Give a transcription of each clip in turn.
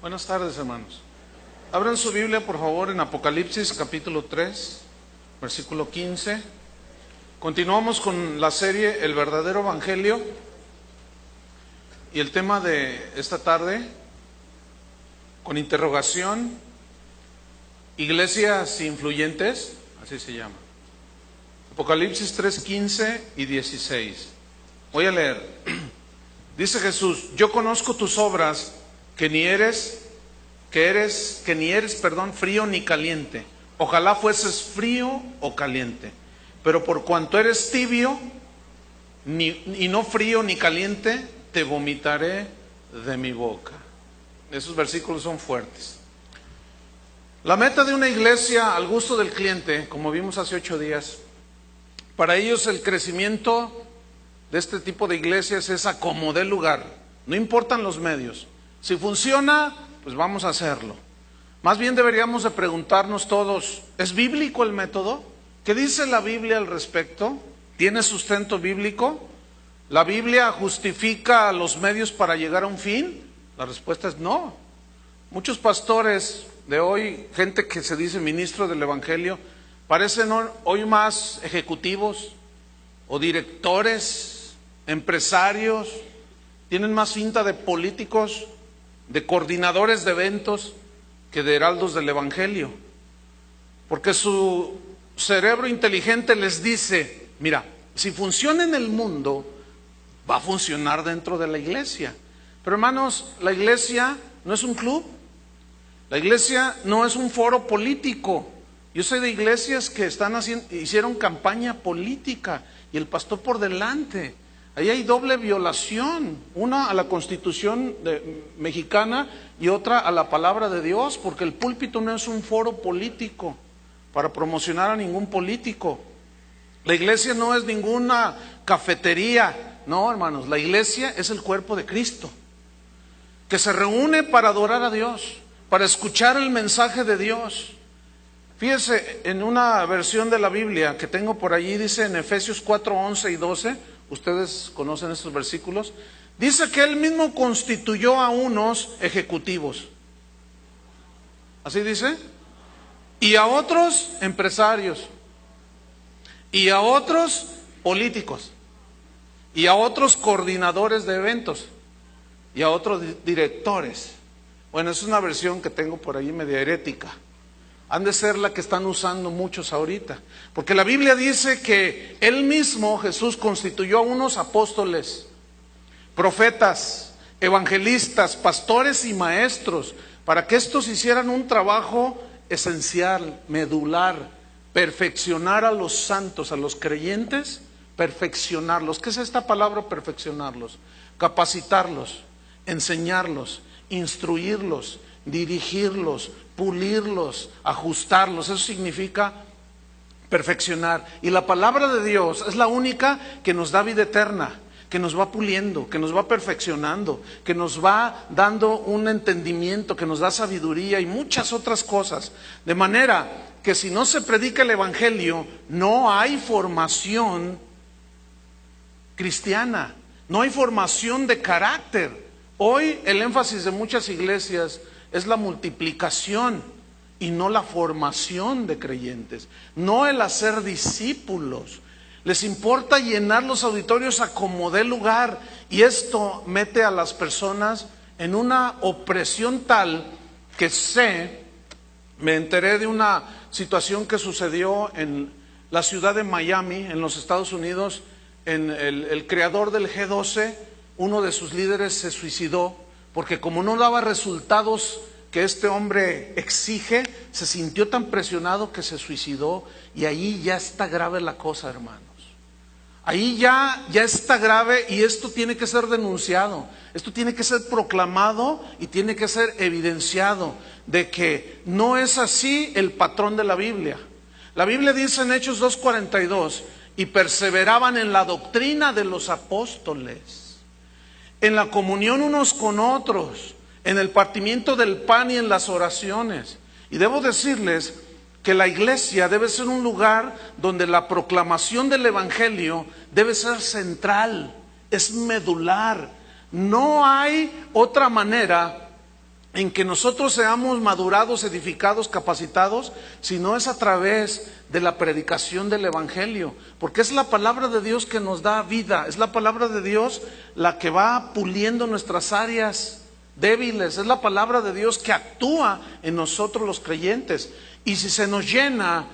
Buenas tardes, hermanos. Abran su Biblia, por favor, en Apocalipsis capítulo 3, versículo 15. Continuamos con la serie El verdadero evangelio. Y el tema de esta tarde, con interrogación, iglesias influyentes, así se llama. Apocalipsis 3, 15 y 16. Voy a leer. Dice Jesús: yo conozco tus obras, que ni eres frío ni caliente. Ojalá fueses frío o caliente. Pero por cuanto eres tibio, y no frío ni caliente, te vomitaré de mi boca. Esos versículos son fuertes. La meta de una iglesia al gusto del cliente, como vimos hace 8 días, para ellos el crecimiento de este tipo de iglesias es a como dé lugar. No importan los medios. Si funciona, pues vamos a hacerlo. Más bien deberíamos de preguntarnos todos, ¿es bíblico el método? ¿Qué dice la Biblia al respecto? ¿Tiene sustento bíblico? ¿La Biblia justifica los medios para llegar a un fin? La respuesta es no. Muchos pastores de hoy, gente que se dice ministro del evangelio, parecen hoy más ejecutivos o directores, empresarios, tienen más finta de políticos, de coordinadores de eventos, que de heraldos del evangelio. Porque su cerebro inteligente les dice, mira, si funciona en el mundo, va a funcionar dentro de la iglesia. Pero hermanos, la iglesia no es un club, la iglesia no es un foro político. Yo sé de iglesias que hicieron campaña política y el pastor por delante. Ahí hay doble violación, una a la Constitución mexicana y otra a la palabra de Dios, porque el púlpito no es un foro político para promocionar a ningún político. La iglesia no es ninguna cafetería, no, hermanos, la iglesia es el cuerpo de Cristo, que se reúne para adorar a Dios, para escuchar el mensaje de Dios. Fíjese, en una versión de la Biblia que tengo por allí, dice en Efesios 4, 11 y 12, ustedes conocen estos versículos, dice que Él mismo constituyó a unos ejecutivos, así dice, y a otros empresarios, y a otros políticos, y a otros coordinadores de eventos, y a otros directores. Bueno, es una versión que tengo por ahí media herética. Han de ser la que están usando muchos ahorita. Porque la Biblia dice que Él mismo, Jesús, constituyó a unos apóstoles, profetas, evangelistas, pastores y maestros, para que estos hicieran un trabajo esencial, medular, perfeccionar a los santos, a los creyentes, perfeccionarlos. ¿Qué es esta palabra perfeccionarlos? Capacitarlos, enseñarlos, instruirlos, dirigirlos, pulirlos, ajustarlos. Eso significa perfeccionar. Y la palabra de Dios es la única que nos da vida eterna, que nos va puliendo, que nos va perfeccionando, que nos va dando un entendimiento, que nos da sabiduría y muchas otras cosas. De manera que si no se predica el evangelio, no hay formación cristiana, no hay formación de carácter. Hoy el énfasis de muchas iglesias es la multiplicación y no la formación de creyentes, no el hacer discípulos. Les importa llenar los auditorios a como dé lugar, y esto mete a las personas en una opresión tal que me enteré de una situación que sucedió en la ciudad de Miami, en los Estados Unidos. El creador del G12, uno de sus líderes se suicidó porque como no daba resultados que este hombre exige, se sintió tan presionado que se suicidó. Y ahí ya está grave la cosa, hermanos. Ahí ya está grave, y esto tiene que ser denunciado, esto tiene que ser proclamado y tiene que ser evidenciado de que no es así el patrón de la Biblia. La Biblia dice en Hechos 2:42, y perseveraban en la doctrina de los apóstoles, en la comunión unos con otros, en el partimiento del pan y en las oraciones. Y debo decirles que la iglesia debe ser un lugar donde la proclamación del evangelio debe ser central, es medular. No hay otra manera en que nosotros seamos madurados, edificados, capacitados, sino es a través de la predicación del Evangelio, porque es la palabra de Dios que nos da vida, es la palabra de Dios la que va puliendo nuestras áreas débiles, es la palabra de Dios que actúa en nosotros los creyentes. Y si se nos llena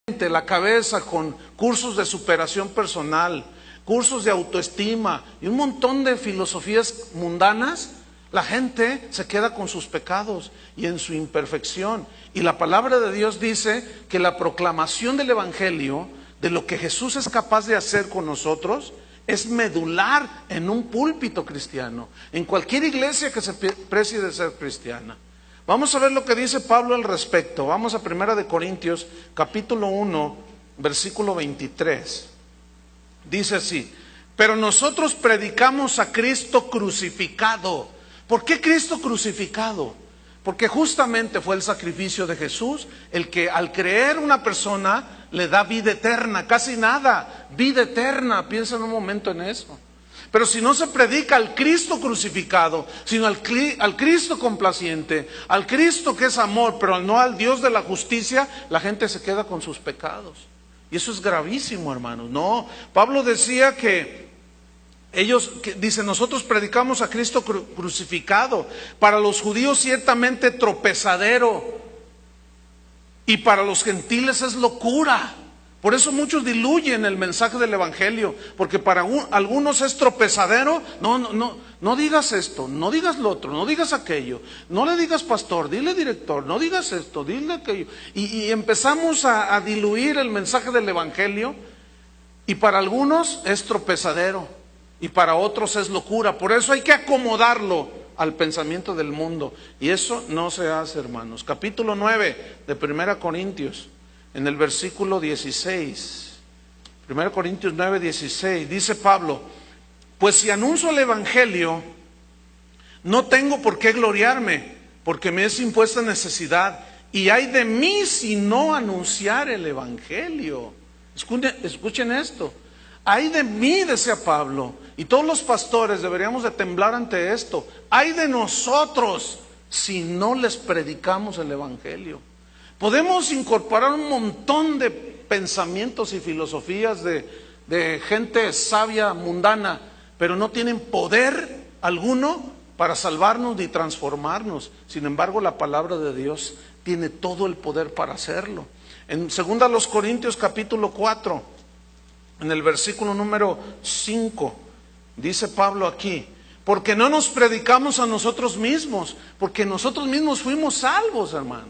la cabeza con cursos de superación personal, cursos de autoestima y un montón de filosofías mundanas, la gente se queda con sus pecados y en su imperfección. Y la palabra de Dios dice que la proclamación del Evangelio, de lo que Jesús es capaz de hacer con nosotros, es medular en un púlpito cristiano, en cualquier iglesia que se precie de ser cristiana. Vamos a ver lo que dice Pablo al respecto. Vamos a 1 Corintios capítulo 1, versículo 23. Dice así: pero nosotros predicamos a Cristo crucificado. ¿Por qué Cristo crucificado? Porque justamente fue el sacrificio de Jesús el que al creer una persona le da vida eterna, casi nada, vida eterna. Piensa en un momento en eso. Pero si no se predica al Cristo crucificado, sino al Cristo complaciente, al Cristo que es amor, pero no al Dios de la justicia, la gente se queda con sus pecados. Y eso es gravísimo, hermanos. No, Pablo decía que dice, nosotros predicamos a Cristo crucificado, para los judíos ciertamente tropezadero, y para los gentiles es locura. Por eso muchos diluyen el mensaje del Evangelio, porque para algunos es tropezadero. No digas esto, no digas lo otro, no digas aquello, no le digas pastor, dile director, no digas esto, dile aquello. Y empezamos a diluir el mensaje del Evangelio, y para algunos es tropezadero, y para otros es locura. Por eso hay que acomodarlo al pensamiento del mundo, y eso no se hace, hermanos. Capítulo 9 de 1 Corintios, en el versículo 16, 1 Corintios 9, 16, dice Pablo: pues si anuncio el Evangelio, no tengo por qué gloriarme, porque me es impuesta necesidad, y ay de mí si no anunciar el Evangelio. Escuchen esto: ay de mí, decía Pablo, y todos los pastores deberíamos de temblar ante esto. Ay de nosotros si no les predicamos el Evangelio. Podemos incorporar un montón de pensamientos y filosofías de gente sabia, mundana, pero no tienen poder alguno para salvarnos ni transformarnos. Sin embargo, la palabra de Dios tiene todo el poder para hacerlo. En 2 Corintios capítulo 4, en el versículo número 5, dice Pablo aquí: porque no nos predicamos a nosotros mismos, porque nosotros mismos fuimos salvos, hermanos.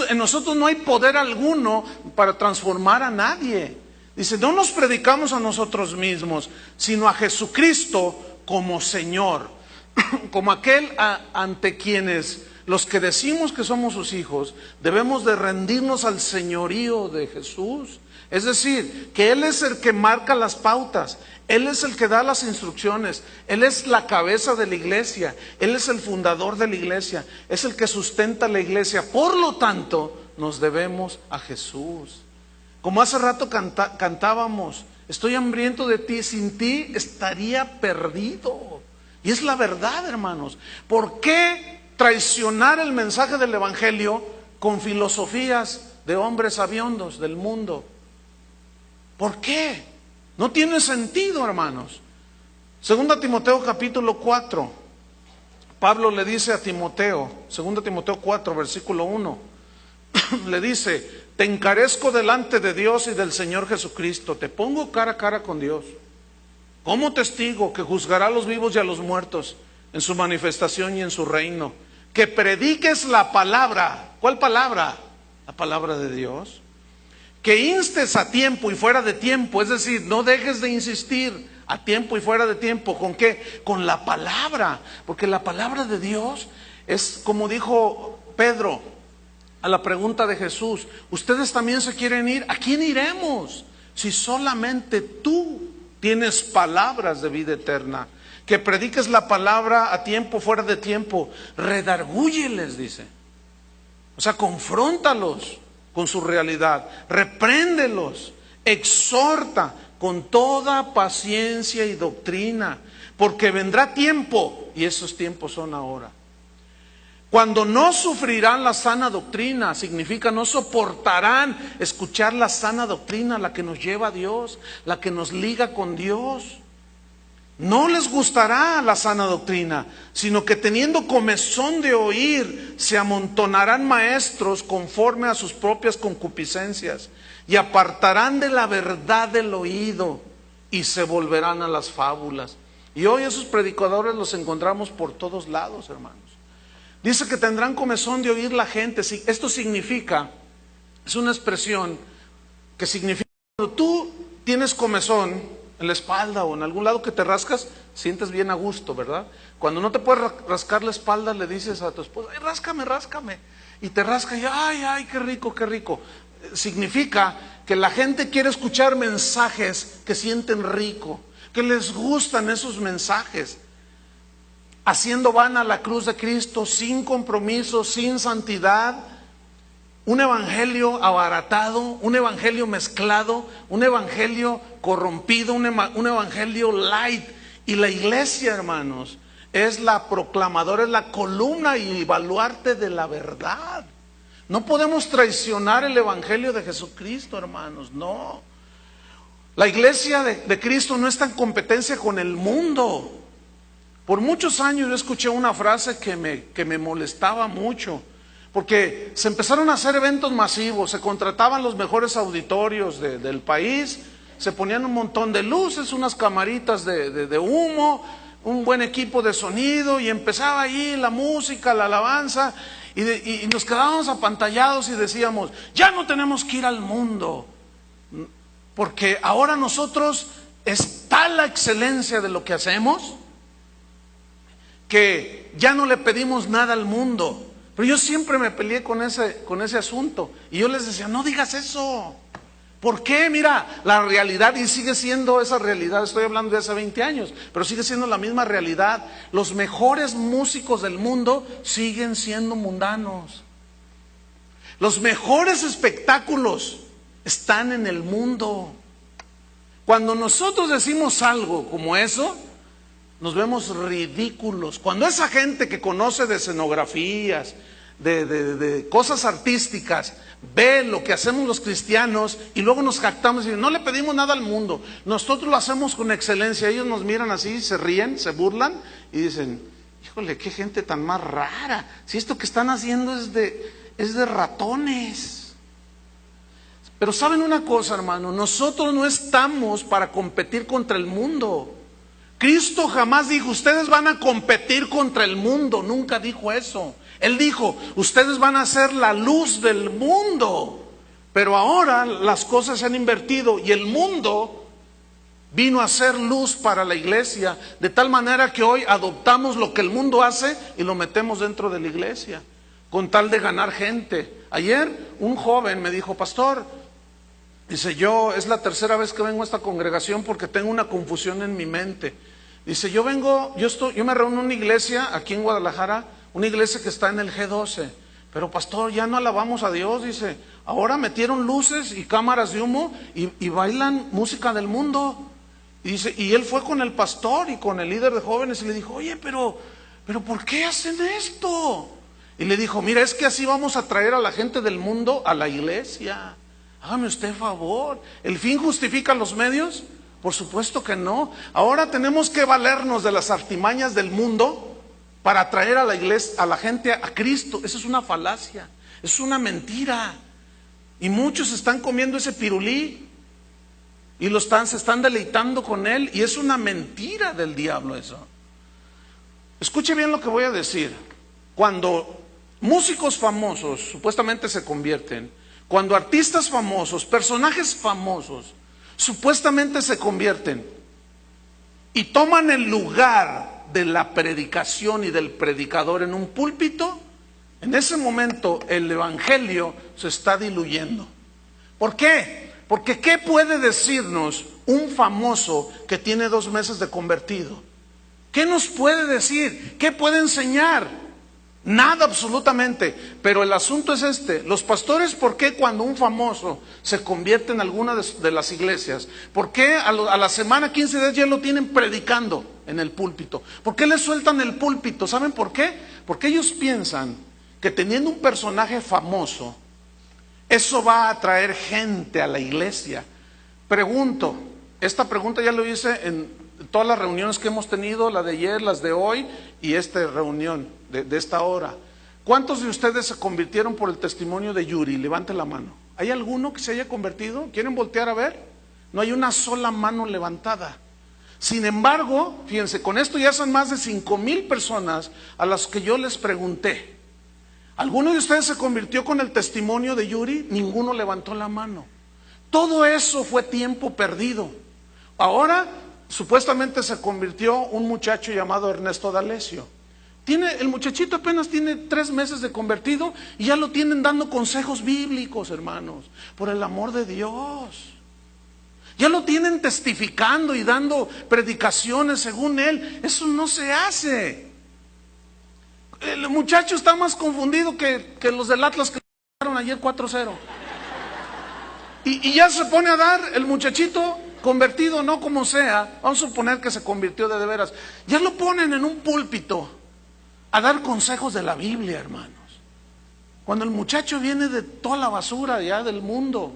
En nosotros no hay poder alguno para transformar a nadie. Dice, no nos predicamos a nosotros mismos, sino a Jesucristo como Señor, como aquel ante quienes los que decimos que somos sus hijos debemos de rendirnos al señorío de Jesús. Es decir, que Él es el que marca las pautas, Él es el que da las instrucciones, Él es la cabeza de la iglesia, Él es el fundador de la iglesia, es el que sustenta la iglesia. Por lo tanto, nos debemos a Jesús. Como hace rato cantábamos: estoy hambriento de ti, sin ti estaría perdido. Y es la verdad, hermanos. ¿Por qué traicionar el mensaje del Evangelio con filosofías de hombres sabiondos del mundo? ¿Por qué? No tiene sentido, hermanos. 2 Timoteo capítulo 4, Pablo le dice a Timoteo, 2 Timoteo 4 versículo 1, le dice: te encarezco delante de Dios y del Señor Jesucristo, te pongo cara a cara con Dios, como testigo que juzgará a los vivos y a los muertos en su manifestación y en su reino, que prediques la palabra. ¿Cuál palabra? La palabra de Dios. Que instes a tiempo y fuera de tiempo, es decir, no dejes de insistir a tiempo y fuera de tiempo. ¿Con qué? Con la palabra, porque la palabra de Dios es, como dijo Pedro a la pregunta de Jesús: ¿ustedes también se quieren ir? ¿A quién iremos? Si solamente tú tienes palabras de vida eterna. Que prediques la palabra a tiempo, fuera de tiempo. Redargúyeles, dice. O sea, confróntalos con su realidad, repréndelos, exhorta con toda paciencia y doctrina, porque vendrá tiempo, y esos tiempos son ahora, Cuando no sufrirán la sana doctrina, significa no soportarán escuchar la sana doctrina, la que nos lleva a Dios, la que nos liga con Dios. No les gustará la sana doctrina, sino que teniendo comezón de oír, se amontonarán maestros conforme a sus propias concupiscencias y apartarán de la verdad del oído y se volverán a las fábulas. Y hoy esos predicadores los encontramos por todos lados, hermanos. Dice que tendrán comezón de oír la gente. Esto significa, es una expresión que significa cuando tú tienes comezón en la espalda o en algún lado que te rascas, sientes bien a gusto, ¿verdad? Cuando no te puedes rascar la espalda, le dices a tu esposa, ay, ráscame, ráscame. Y te rasca y ay, qué rico, qué rico. Significa que la gente quiere escuchar mensajes que sienten rico, que les gustan esos mensajes. Haciendo vana la cruz de Cristo, sin compromiso, sin santidad, un evangelio abaratado, un evangelio mezclado, un evangelio corrompido, un evangelio light. Y la iglesia, hermanos, es la proclamadora, es la columna y baluarte de la verdad. No podemos traicionar el evangelio de Jesucristo, hermanos, no. La iglesia de Cristo no está en competencia con el mundo. Por muchos años yo escuché una frase que me molestaba mucho, porque se empezaron a hacer eventos masivos, se contrataban los mejores auditorios del país, se ponían un montón de luces, unas camaritas de humo, un buen equipo de sonido, y empezaba ahí la música, la alabanza, y nos quedábamos apantallados y decíamos, ya no tenemos que ir al mundo, porque ahora nosotros es tal la excelencia de lo que hacemos, que ya no le pedimos nada al mundo. Pero yo siempre me peleé con ese asunto, y yo les decía, no digas eso. ¿Por qué? Mira, la realidad, y sigue siendo esa realidad, estoy hablando de hace 20 años, pero sigue siendo la misma realidad. Los mejores músicos del mundo siguen siendo mundanos. Los mejores espectáculos están en el mundo. Cuando nosotros decimos algo como eso, nos vemos ridículos. Cuando esa gente que conoce de escenografías, de cosas artísticas, ve lo que hacemos los cristianos y luego nos jactamos y no le pedimos nada al mundo, nosotros lo hacemos con excelencia, ellos nos miran así, se ríen, se burlan y dicen, híjole, qué gente tan más rara, si esto que están haciendo es de ratones. Pero saben una cosa, hermano, nosotros no estamos para competir contra el mundo. Cristo jamás dijo, ustedes van a competir contra el mundo, nunca dijo eso. Él dijo, ustedes van a ser la luz del mundo. Pero ahora las cosas se han invertido y el mundo vino a ser luz para la iglesia, de tal manera que hoy adoptamos lo que el mundo hace y lo metemos dentro de la iglesia, con tal de ganar gente. Ayer un joven me dijo, pastor, dice, es la tercera vez que vengo a esta congregación porque tengo una confusión en mi mente. Dice, yo me reúno en una iglesia aquí en Guadalajara, una iglesia que está en el G12, pero pastor, ya no alabamos a Dios, dice, ahora metieron luces y cámaras de humo y bailan música del mundo. Y dice, y él fue con el pastor y con el líder de jóvenes y le dijo, oye, pero ¿por qué hacen esto? Y le dijo, mira, es que así vamos a traer a la gente del mundo a la iglesia. Hágame usted favor, ¿el fin justifica los medios? Por supuesto que no. Ahora tenemos que valernos de las artimañas del mundo para atraer a la iglesia, a la gente a Cristo. Eso es una falacia, es una mentira. Y muchos están comiendo ese pirulí y se están deleitando con él, y es una mentira del diablo eso. Escuche bien lo que voy a decir. Cuando músicos famosos supuestamente se convierten, cuando artistas famosos, personajes famosos, supuestamente se convierten y toman el lugar de la predicación y del predicador en un púlpito, en ese momento el evangelio se está diluyendo. ¿Por qué? Porque ¿qué puede decirnos un famoso que tiene 2 meses de convertido? ¿Qué nos puede decir? ¿Qué puede enseñar? Nada, absolutamente. Pero el asunto es este: los pastores, ¿por qué cuando un famoso se convierte en alguna de las iglesias, por qué a la semana, 15 días ya lo tienen predicando? en el púlpito. ¿Por qué le sueltan el púlpito? ¿Saben por qué? Porque ellos piensan que teniendo un personaje famoso, eso va a atraer gente a la iglesia. Pregunto, esta pregunta ya lo hice en todas las reuniones que hemos tenido, la de ayer, las de hoy y esta reunión de esta hora. ¿Cuántos de ustedes se convirtieron por el testimonio de Yuri? Levante la mano. ¿Hay alguno que se haya convertido? ¿Quieren voltear a ver? No hay una sola mano levantada. Sin embargo, fíjense, con esto ya son más de 5,000 personas a las que yo les pregunté. ¿Alguno de ustedes se convirtió con el testimonio de Yuri? Ninguno levantó la mano. Todo eso fue tiempo perdido. Ahora, supuestamente se convirtió un muchacho llamado Ernesto D'Alessio. El muchachito apenas tiene 3 meses de convertido y ya lo tienen dando consejos bíblicos, hermanos, por el amor de Dios. Ya lo tienen testificando y dando predicaciones según él. Eso no se hace. El muchacho está más confundido que los del Atlas que ganaron ayer 4-0. Y ya se pone a dar el muchachito convertido, no como sea. Vamos a suponer que se convirtió de veras. Ya lo ponen en un púlpito a dar consejos de la Biblia, hermanos. Cuando el muchacho viene de toda la basura ya del mundo.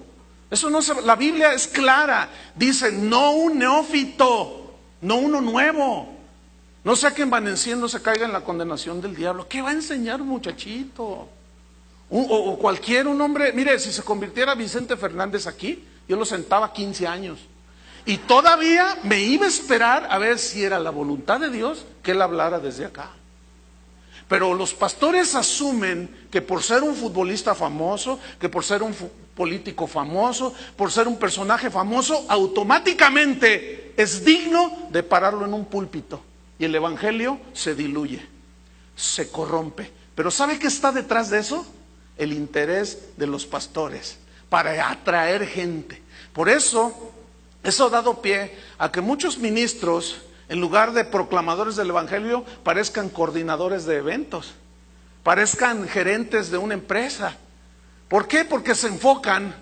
Eso no se, la Biblia es clara. Dice, no un neófito, no uno nuevo. No sea que envaneciendo se caiga en la condenación del diablo. ¿Qué va a enseñar un muchachito? O cualquier un hombre. Mire, si se convirtiera Vicente Fernández aquí, yo lo sentaba 15 años. Y todavía me iba a esperar a ver si era la voluntad de Dios que él hablara desde acá. Pero los pastores asumen que por ser un futbolista famoso, que por ser un político famoso, por ser un personaje famoso, automáticamente es digno de pararlo en un púlpito. Y el evangelio se diluye, se corrompe. Pero ¿sabe qué está detrás de eso? El interés de los pastores para atraer gente. Por eso ha dado pie a que muchos ministros, en lugar de proclamadores del evangelio, parezcan coordinadores de eventos, parezcan gerentes de una empresa. ¿Por qué? Porque se enfocan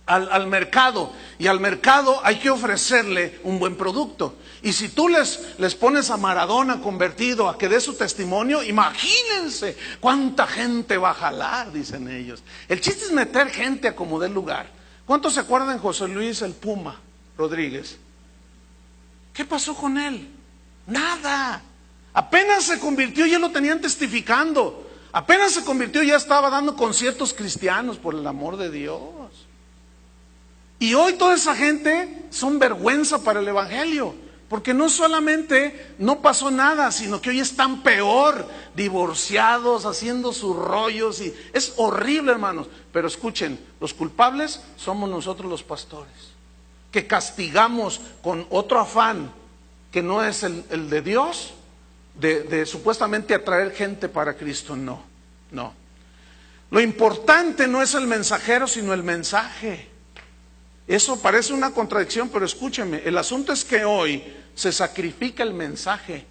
al mercado, y al mercado hay que ofrecerle un buen producto. Y si tú les pones a Maradona convertido a que dé su testimonio, imagínense cuánta gente va a jalar, dicen ellos. El chiste es meter gente a como dé lugar. ¿Cuántos se acuerdan de José Luis el Puma Rodríguez? ¿Qué pasó con él? Nada. Apenas se convirtió, ya lo tenían testificando. Apenas se convirtió, ya estaba dando conciertos cristianos, por el amor de Dios. Y hoy toda esa gente son vergüenza para el evangelio, porque no solamente no pasó nada, sino que hoy están peor, divorciados, haciendo sus rollos, y es horrible, hermanos. Pero escuchen, los culpables somos nosotros los pastores, que castigamos con otro afán que no es el de Dios, de supuestamente atraer gente para Cristo. No. Lo importante no es el mensajero, sino el mensaje. Eso parece una contradicción, pero escúcheme, el asunto es que hoy se sacrifica el mensaje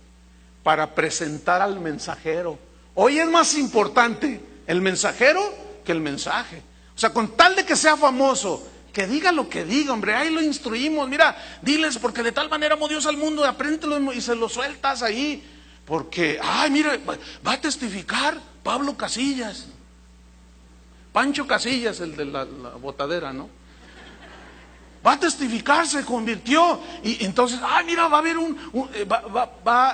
para presentar al mensajero. Hoy es más importante el mensajero que el mensaje. O sea, con tal de que sea famoso, que diga lo que diga, hombre, ahí lo instruimos. Mira, diles, porque de tal manera amó Dios al mundo, apréndelo y se lo sueltas ahí. Porque, mira, va a testificar Pablo Casillas, Pancho Casillas, el de la botadera, ¿no? Va a testificar, se convirtió. Y entonces, mira, va a haber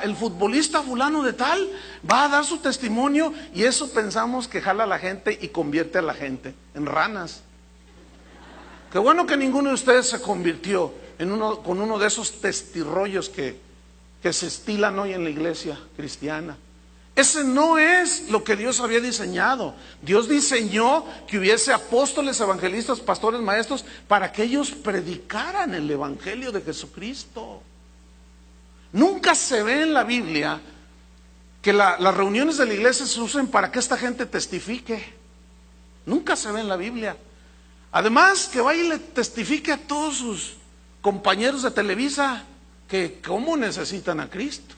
el futbolista fulano de tal, va a dar su testimonio. Y eso pensamos que jala a la gente y convierte a la gente en ranas. Qué bueno que ninguno de ustedes se convirtió con uno de esos testirrollos que se estilan hoy en la iglesia cristiana. Ese no es lo que Dios había diseñado. Dios diseñó que hubiese apóstoles, evangelistas, pastores, maestros, para que ellos predicaran el evangelio de Jesucristo. Nunca se ve en la Biblia que las reuniones de la iglesia se usen para que esta gente testifique. Nunca se ve en la Biblia. Además, que vaya y le testifique a todos sus compañeros de Televisa que cómo necesitan a Cristo.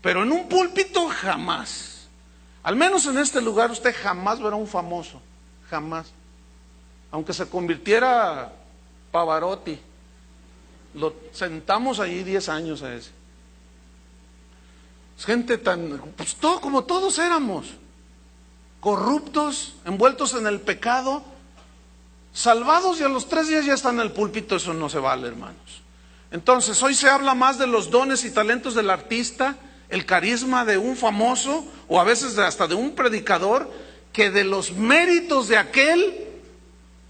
Pero en un púlpito jamás. Al menos en este lugar usted jamás verá un famoso. Jamás. Aunque se convirtiera Pavarotti, lo sentamos allí 10 años a ese. Gente tan, pues todo, como todos éramos, corruptos, envueltos en el pecado, salvados, y a los 3 días ya están en el púlpito. Eso no se vale, hermanos. Entonces, hoy se habla más de los dones y talentos del artista, el carisma de un famoso, o a veces hasta de un predicador, que de los méritos de aquel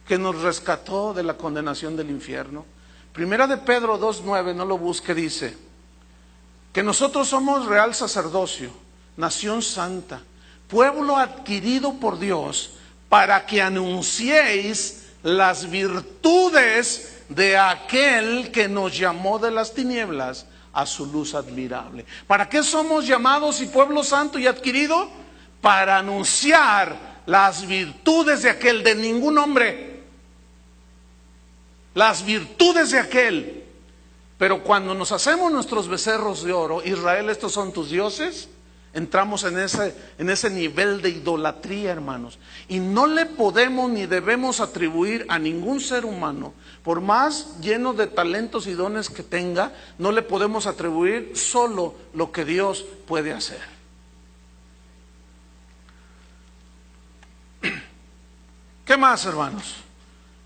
que nos rescató de la condenación del infierno. Primera de Pedro 2:9, no lo busque, dice que nosotros somos real sacerdocio, nación santa, pueblo adquirido por Dios, para que anunciéis las virtudes de aquel que nos llamó de las tinieblas a su luz admirable. ¿Para qué somos llamados y pueblo santo y adquirido? Para anunciar las virtudes de aquel, de ningún hombre, las virtudes de aquel. Pero cuando nos hacemos nuestros becerros de oro, Israel, estos son tus dioses, entramos en ese nivel de idolatría, hermanos. Y no le podemos ni debemos atribuir a ningún ser humano, por más lleno de talentos y dones que tenga, no le podemos atribuir solo lo que Dios puede hacer. ¿Qué más, hermanos?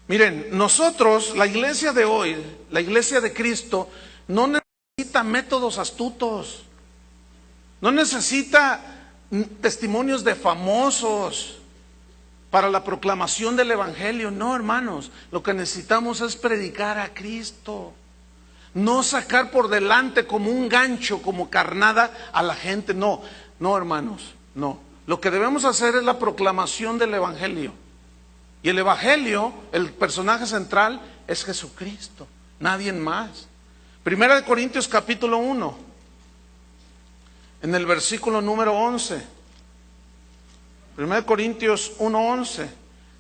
Miren, nosotros, la iglesia de hoy, la iglesia de Cristo, no necesita métodos astutos, no necesita testimonios de famosos para la proclamación del evangelio. No, hermanos, lo que necesitamos es predicar a Cristo, no sacar por delante como un gancho, como carnada a la gente. No, hermanos, no. Lo que debemos hacer es la proclamación del evangelio. Y el evangelio, el personaje central es Jesucristo, nadie más. Primera de Corintios capítulo 1, en el versículo número 11. Primera de Corintios 1:11.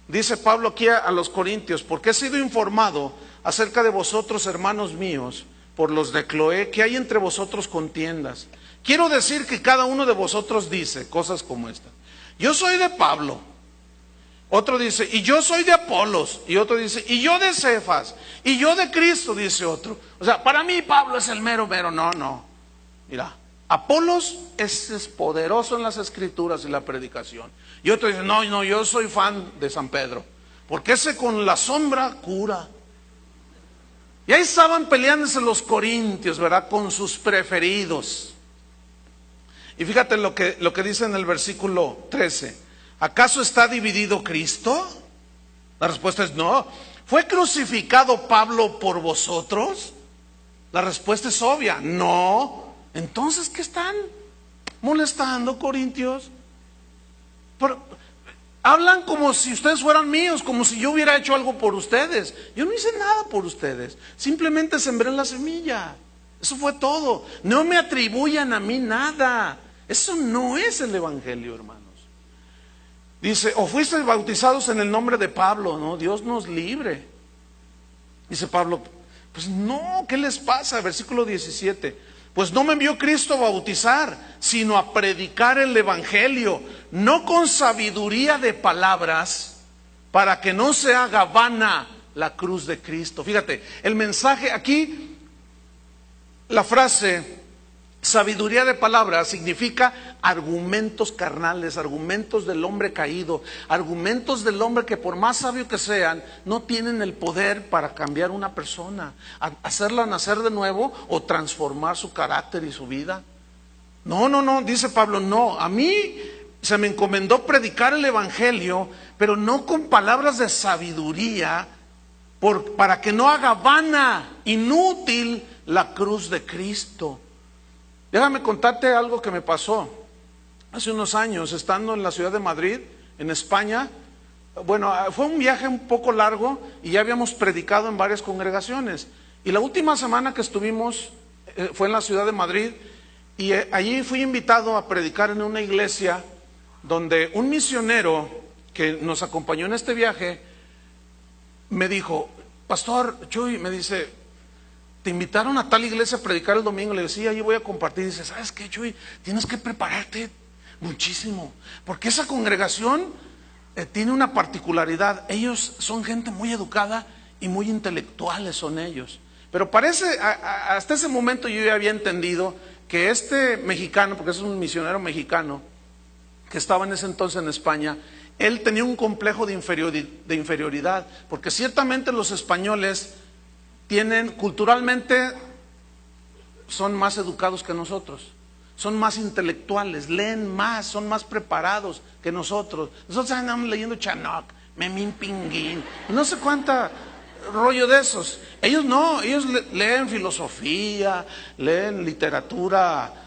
Dice Pablo aquí a los corintios: porque he sido informado acerca de vosotros, hermanos míos, por los de Cloé, que hay entre vosotros contiendas. Quiero decir que cada uno de vosotros dice cosas como esta: yo soy de Pablo. Otro dice, y yo soy de Apolos. Y otro dice, y yo de Cefas. Y yo de Cristo, dice otro. O sea, para mí Pablo es el mero. No. Mira, Apolos es poderoso en las escrituras y la predicación. Y otro dice, no, yo soy fan de San Pedro, porque ese con la sombra cura. Y ahí estaban peleándose los corintios, ¿verdad? Con sus preferidos. Y fíjate lo que dice en el versículo 13. ¿Acaso está dividido Cristo? La respuesta es no. ¿Fue crucificado Pablo por vosotros? La respuesta es obvia, no. Entonces, ¿qué están molestando, corintios? Hablan como si ustedes fueran míos, como si yo hubiera hecho algo por ustedes. Yo no hice nada por ustedes, simplemente sembré la semilla. Eso fue todo. No me atribuyan a mí nada. Eso no es el evangelio, hermanos. Dice, o fuisteis bautizados en el nombre de Pablo. No, Dios nos libre. Dice Pablo, pues no, ¿qué les pasa? Versículo 17. Pues no me envió Cristo a bautizar, sino a predicar el evangelio, no con sabiduría de palabras, para que no se haga vana la cruz de Cristo. Fíjate, el mensaje aquí, la frase sabiduría de palabras significa argumentos carnales, argumentos del hombre caído, argumentos del hombre que por más sabio que sean, no tienen el poder para cambiar una persona, hacerla nacer de nuevo o transformar su carácter y su vida. No, dice Pablo, no, a mí se me encomendó predicar el evangelio, pero no con palabras de sabiduría, para que no haga vana, inútil la cruz de Cristo. Déjame contarte algo que me pasó hace unos años, estando en la ciudad de Madrid, en España. Bueno, fue un viaje un poco largo y ya habíamos predicado en varias congregaciones. Y la última semana que estuvimos fue en la ciudad de Madrid, y allí fui invitado a predicar en una iglesia donde un misionero que nos acompañó en este viaje me dijo, Pastor Chuy, me dice, ¿te invitaron a tal iglesia a predicar el domingo? Le decía, allí voy a compartir. Dice, ¿sabes qué, Chuy? Tienes que prepararte muchísimo, porque esa congregación tiene una particularidad. Ellos son gente muy educada y muy intelectuales son ellos. Pero parece, hasta ese momento yo ya había entendido que este mexicano, porque es un misionero mexicano, que estaba en ese entonces en España, él tenía un complejo de inferioridad, porque ciertamente los españoles tienen, culturalmente, son más educados que nosotros, son más intelectuales, leen más, son más preparados que nosotros. Nosotros andamos leyendo Chanoc, Memín Pinguín, no sé cuánta rollo de esos. Ellos no, ellos leen filosofía, leen literatura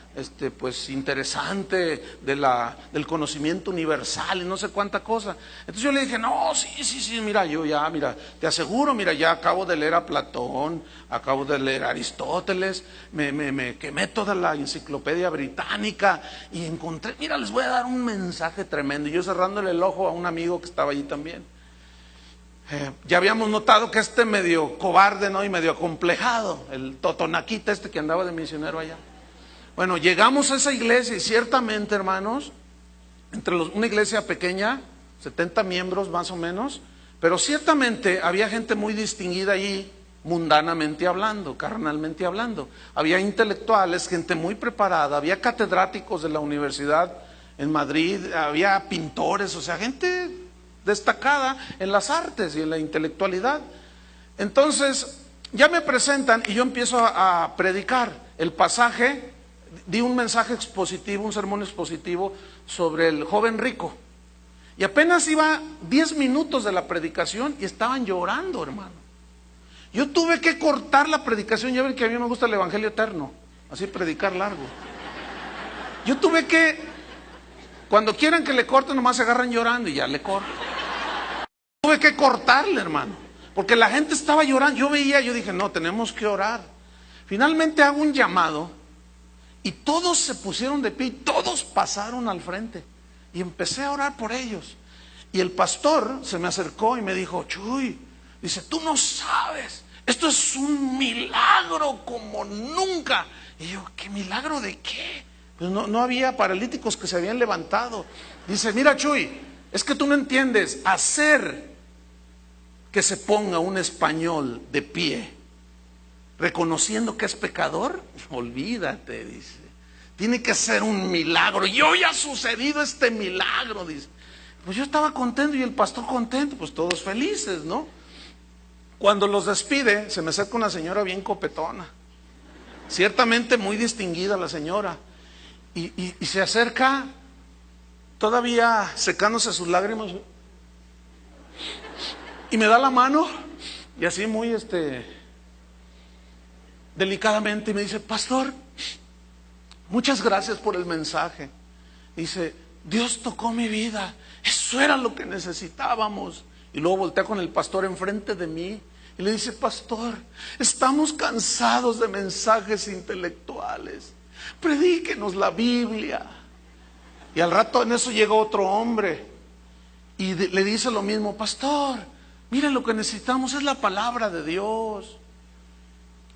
pues interesante del conocimiento universal y no sé cuánta cosa. Entonces yo le dije, no, sí, mira, te aseguro, mira, ya acabo de leer a Platón, acabo de leer a Aristóteles, me quemé toda la enciclopedia británica y encontré, mira, les voy a dar un mensaje tremendo. Y yo cerrándole el ojo a un amigo que estaba allí también. Ya habíamos notado que medio cobarde, ¿no? Y medio acomplejado, el totonaquita que andaba de misionero allá. Bueno, llegamos a esa iglesia y ciertamente, hermanos, una iglesia pequeña, 70 miembros más o menos, pero ciertamente había gente muy distinguida allí, mundanamente hablando, carnalmente hablando. Había intelectuales, gente muy preparada, había catedráticos de la universidad en Madrid, había pintores, o sea, gente destacada en las artes y en la intelectualidad. Entonces, ya me presentan y yo empiezo a predicar el pasaje. Di un mensaje expositivo, un sermón expositivo sobre el joven rico. Y apenas iba 10 minutos de la predicación y estaban llorando, hermano. Yo tuve que cortar la predicación. Ya ven que a mí me gusta el evangelio eterno, así predicar largo. Yo tuve que, cuando quieran que le corte, nomás se agarran llorando y ya le corto. Tuve que cortarle, hermano, porque la gente estaba llorando. Yo dije, no, tenemos que orar. Finalmente hago un llamado. Y todos se pusieron de pie, y todos pasaron al frente. Y empecé a orar por ellos. Y el pastor se me acercó y me dijo, Chuy, dice, tú no sabes, esto es un milagro como nunca. Y yo, ¿qué milagro de qué? Pues no había paralíticos que se habían levantado. Dice, mira, Chuy, es que tú no entiendes, hacer que se ponga un español de pie reconociendo que es pecador, olvídate, dice, tiene que ser un milagro. Y hoy ha sucedido este milagro, dice. Pues yo estaba contento y el pastor contento, pues todos felices, ¿no? Cuando los despide, se me acerca una señora bien copetona, ciertamente muy distinguida la señora, y se acerca todavía secándose sus lágrimas y me da la mano y así muy delicadamente, y me dice, pastor, muchas gracias por el mensaje. Dice, Dios tocó mi vida, eso era lo que necesitábamos. Y luego voltea con el pastor enfrente de mí y le dice, pastor, estamos cansados de mensajes intelectuales, predíquenos la Biblia. Y al rato en eso llega otro hombre y le dice lo mismo, pastor, miren, lo que necesitamos es la palabra de Dios.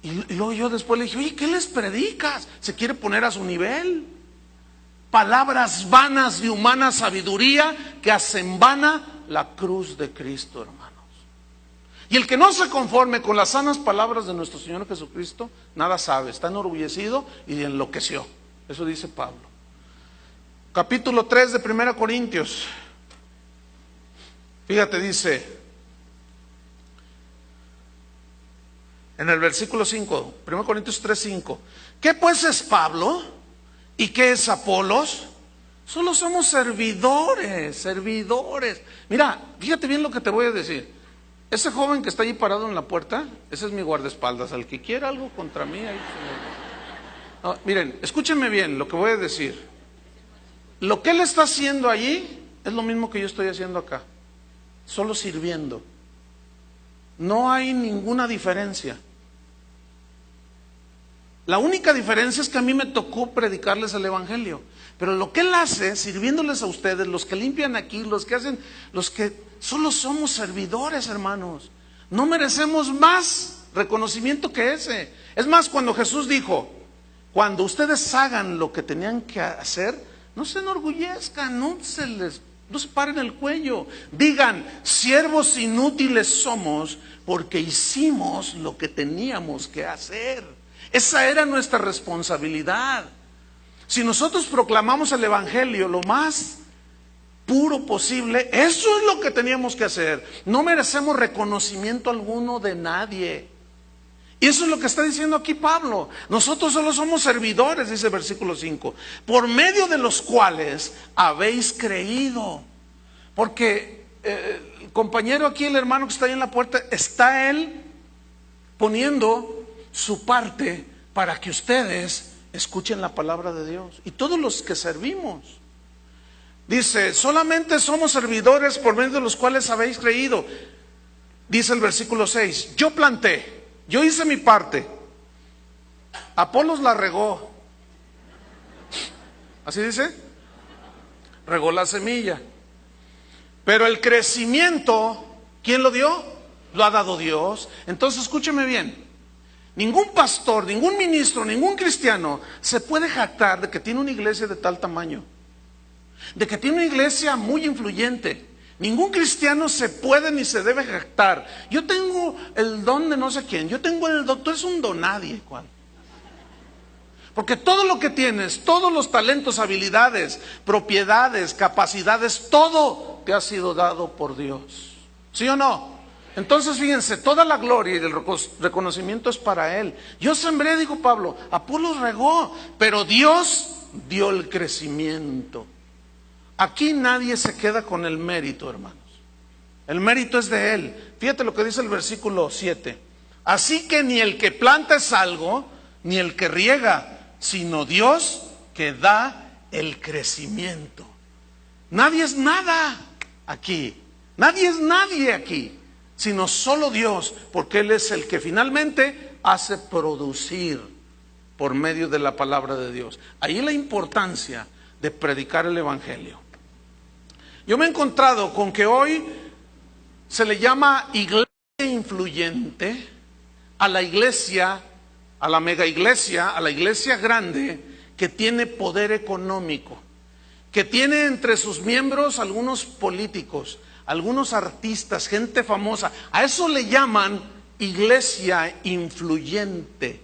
Y luego yo después le dije, oye, ¿qué les predicas? ¿Se quiere poner a su nivel? Palabras vanas de humana sabiduría que hacen vana la cruz de Cristo, hermanos. Y el que no se conforme con las sanas palabras de nuestro Señor Jesucristo, nada sabe, está enorgullecido y enloqueció. Eso dice Pablo. Capítulo 3 de 1 Corintios. Fíjate, dice en el versículo 5, 1 Corintios 3:5, ¿qué pues es Pablo? ¿Y qué es Apolos? Solo somos servidores. Mira, fíjate bien lo que te voy a decir. Ese joven que está allí parado en la puerta, ese es mi guardaespaldas. Al que quiera algo contra mí, ahí no, miren, escúchenme bien lo que voy a decir. Lo que él está haciendo allí es lo mismo que yo estoy haciendo acá, solo sirviendo. No hay ninguna diferencia. La única diferencia es que a mí me tocó predicarles el evangelio. Pero lo que él hace, sirviéndoles a ustedes, los que limpian aquí, los que hacen, los que solo somos servidores, hermanos. No merecemos más reconocimiento que ese. Es más, cuando Jesús dijo, cuando ustedes hagan lo que tenían que hacer, no se enorgullezcan, no se paren el cuello. Digan, siervos inútiles somos porque hicimos lo que teníamos que hacer. Esa era nuestra responsabilidad. Si nosotros proclamamos el evangelio lo más puro posible, eso es lo que teníamos que hacer. No merecemos reconocimiento alguno de nadie. Y eso es lo que está diciendo aquí Pablo. Nosotros solo somos servidores, dice el versículo 5, por medio de los cuales habéis creído. Porque el compañero aquí, el hermano que está ahí en la puerta, está él poniendo su parte para que ustedes escuchen la palabra de Dios. Y todos los que servimos, dice, solamente somos servidores por medio de los cuales habéis creído. Dice el versículo 6, yo planté, yo hice mi parte, Apolos la regó. ¿Así dice? Regó la semilla. Pero el crecimiento, ¿quién lo dio? Lo ha dado Dios. Entonces escúcheme bien. Ningún pastor, ningún ministro, ningún cristiano se puede jactar de que tiene una iglesia de tal tamaño, de que tiene una iglesia muy influyente. Ningún cristiano se puede ni se debe jactar. Yo tengo el don de no sé quién, yo tengo el doctor, es un don nadie. ¿Cuál? Porque todo lo que tienes, todos los talentos, habilidades, propiedades, capacidades, todo te ha sido dado por Dios. ¿Sí o no? Entonces fíjense, toda la gloria y el reconocimiento es para Él. Yo sembré, dijo Pablo, Apolos regó, pero Dios dio el crecimiento. Aquí nadie se queda con el mérito, hermanos. El mérito es de Él. Fíjate lo que dice el versículo 7. Así que ni el que planta es algo, ni el que riega, sino Dios que da el crecimiento. Nadie es nada aquí. Nadie es nadie aquí, sino solo Dios, porque Él es el que finalmente hace producir por medio de la palabra de Dios. Ahí la importancia de predicar el evangelio. Yo me he encontrado con que hoy se le llama iglesia influyente a la iglesia, a la mega iglesia, a la iglesia grande que tiene poder económico, que tiene entre sus miembros algunos políticos, algunos artistas, gente famosa. A eso le llaman iglesia influyente.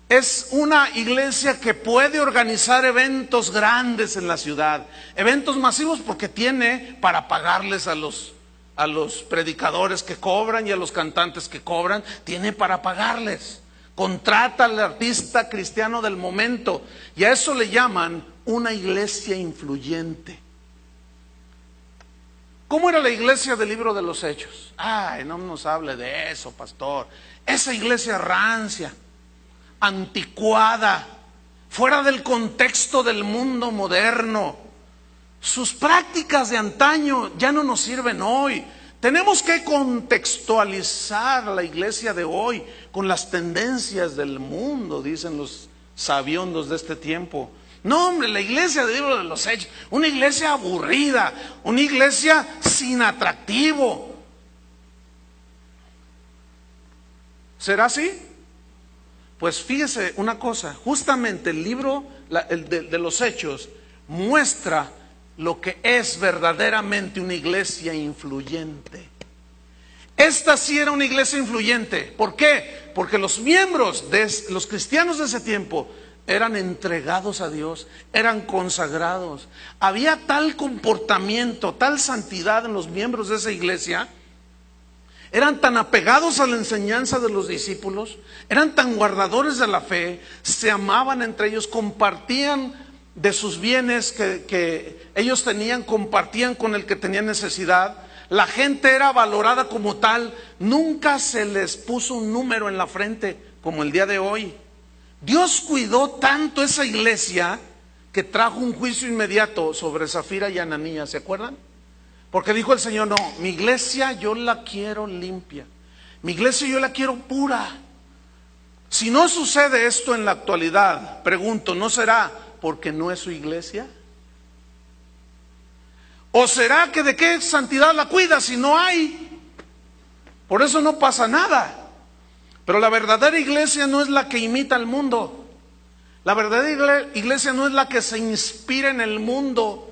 Es una iglesia que puede organizar eventos grandes en la ciudad, eventos masivos, porque tiene para pagarles a los predicadores que cobran y a los cantantes que cobran, tiene para pagarles. Contrata al artista cristiano del momento, y a eso le llaman una iglesia influyente. ¿Cómo era la iglesia del libro de los Hechos? Ay, no nos hable de eso, pastor. Esa iglesia rancia, anticuada, fuera del contexto del mundo moderno. Sus prácticas de antaño ya no nos sirven hoy. Tenemos que contextualizar la iglesia de hoy con las tendencias del mundo, dicen los sabiondos de este tiempo. No, hombre, la iglesia del libro de los Hechos, una iglesia aburrida, una iglesia sin atractivo. ¿Será así? Pues fíjese una cosa, justamente el libro de los Hechos muestra lo que es verdaderamente una iglesia influyente. Esta sí era una iglesia influyente. ¿Por qué? Porque los miembros de los cristianos de ese tiempo eran entregados a Dios, eran consagrados. Había tal comportamiento, tal santidad en los miembros de esa iglesia. Eran tan apegados a la enseñanza de los discípulos, eran tan guardadores de la fe, se amaban entre ellos, compartían de sus bienes que ellos tenían, compartían con el que tenía necesidad. La gente era valorada como tal, nunca se les puso un número en la frente como el día de hoy. Dios cuidó tanto esa iglesia que trajo un juicio inmediato sobre Zafira y Ananías, ¿se acuerdan? Porque dijo el Señor, no, mi iglesia yo la quiero limpia, mi iglesia yo la quiero pura. Si no sucede esto en la actualidad, pregunto, ¿no será porque no es su iglesia? ¿O será que de qué santidad la cuida si no hay? Por eso no pasa nada. Pero la verdadera iglesia no es la que imita al mundo. La verdadera iglesia no es la que se inspira en el mundo.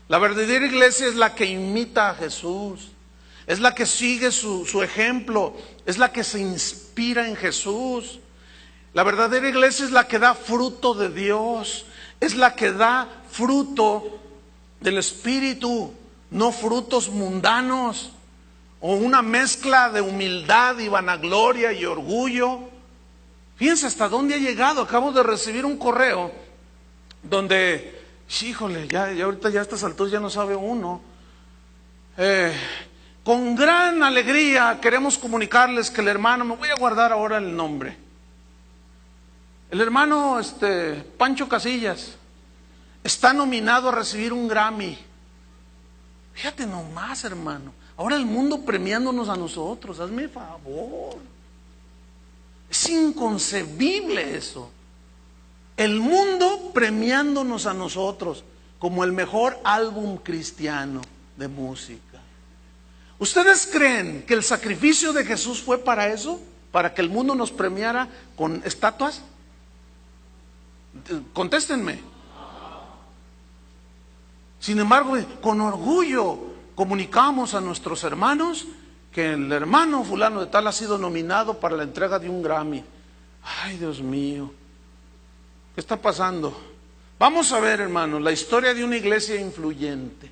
La verdadera iglesia es la que imita a Jesús. Es la que sigue su ejemplo. Es la que se inspira en Jesús. La verdadera iglesia es la que da fruto de Dios, es la que da fruto del Espíritu, no frutos mundanos o una mezcla de humildad y vanagloria y orgullo. Fíjense hasta dónde ha llegado. Acabo de recibir un correo donde, híjole, ya ahorita ya a estas alturas ya no sabe uno. Con gran alegría queremos comunicarles que el hermano, me voy a guardar ahora el nombre, el hermano Pancho Casillas está nominado a recibir un Grammy. Fíjate nomás, hermano. Ahora el mundo premiándonos a nosotros, hazme favor. Es inconcebible eso. El mundo premiándonos a nosotros como el mejor álbum cristiano de música. ¿Ustedes creen que el sacrificio de Jesús fue para eso? ¿Para que el mundo nos premiara con estatuas? Contéstenme. Sin embargo, con orgullo comunicamos a nuestros hermanos que el hermano fulano de tal ha sido nominado para la entrega de un Grammy. Ay, Dios mío, ¿qué está pasando? Vamos a ver, hermanos, la historia de una iglesia influyente.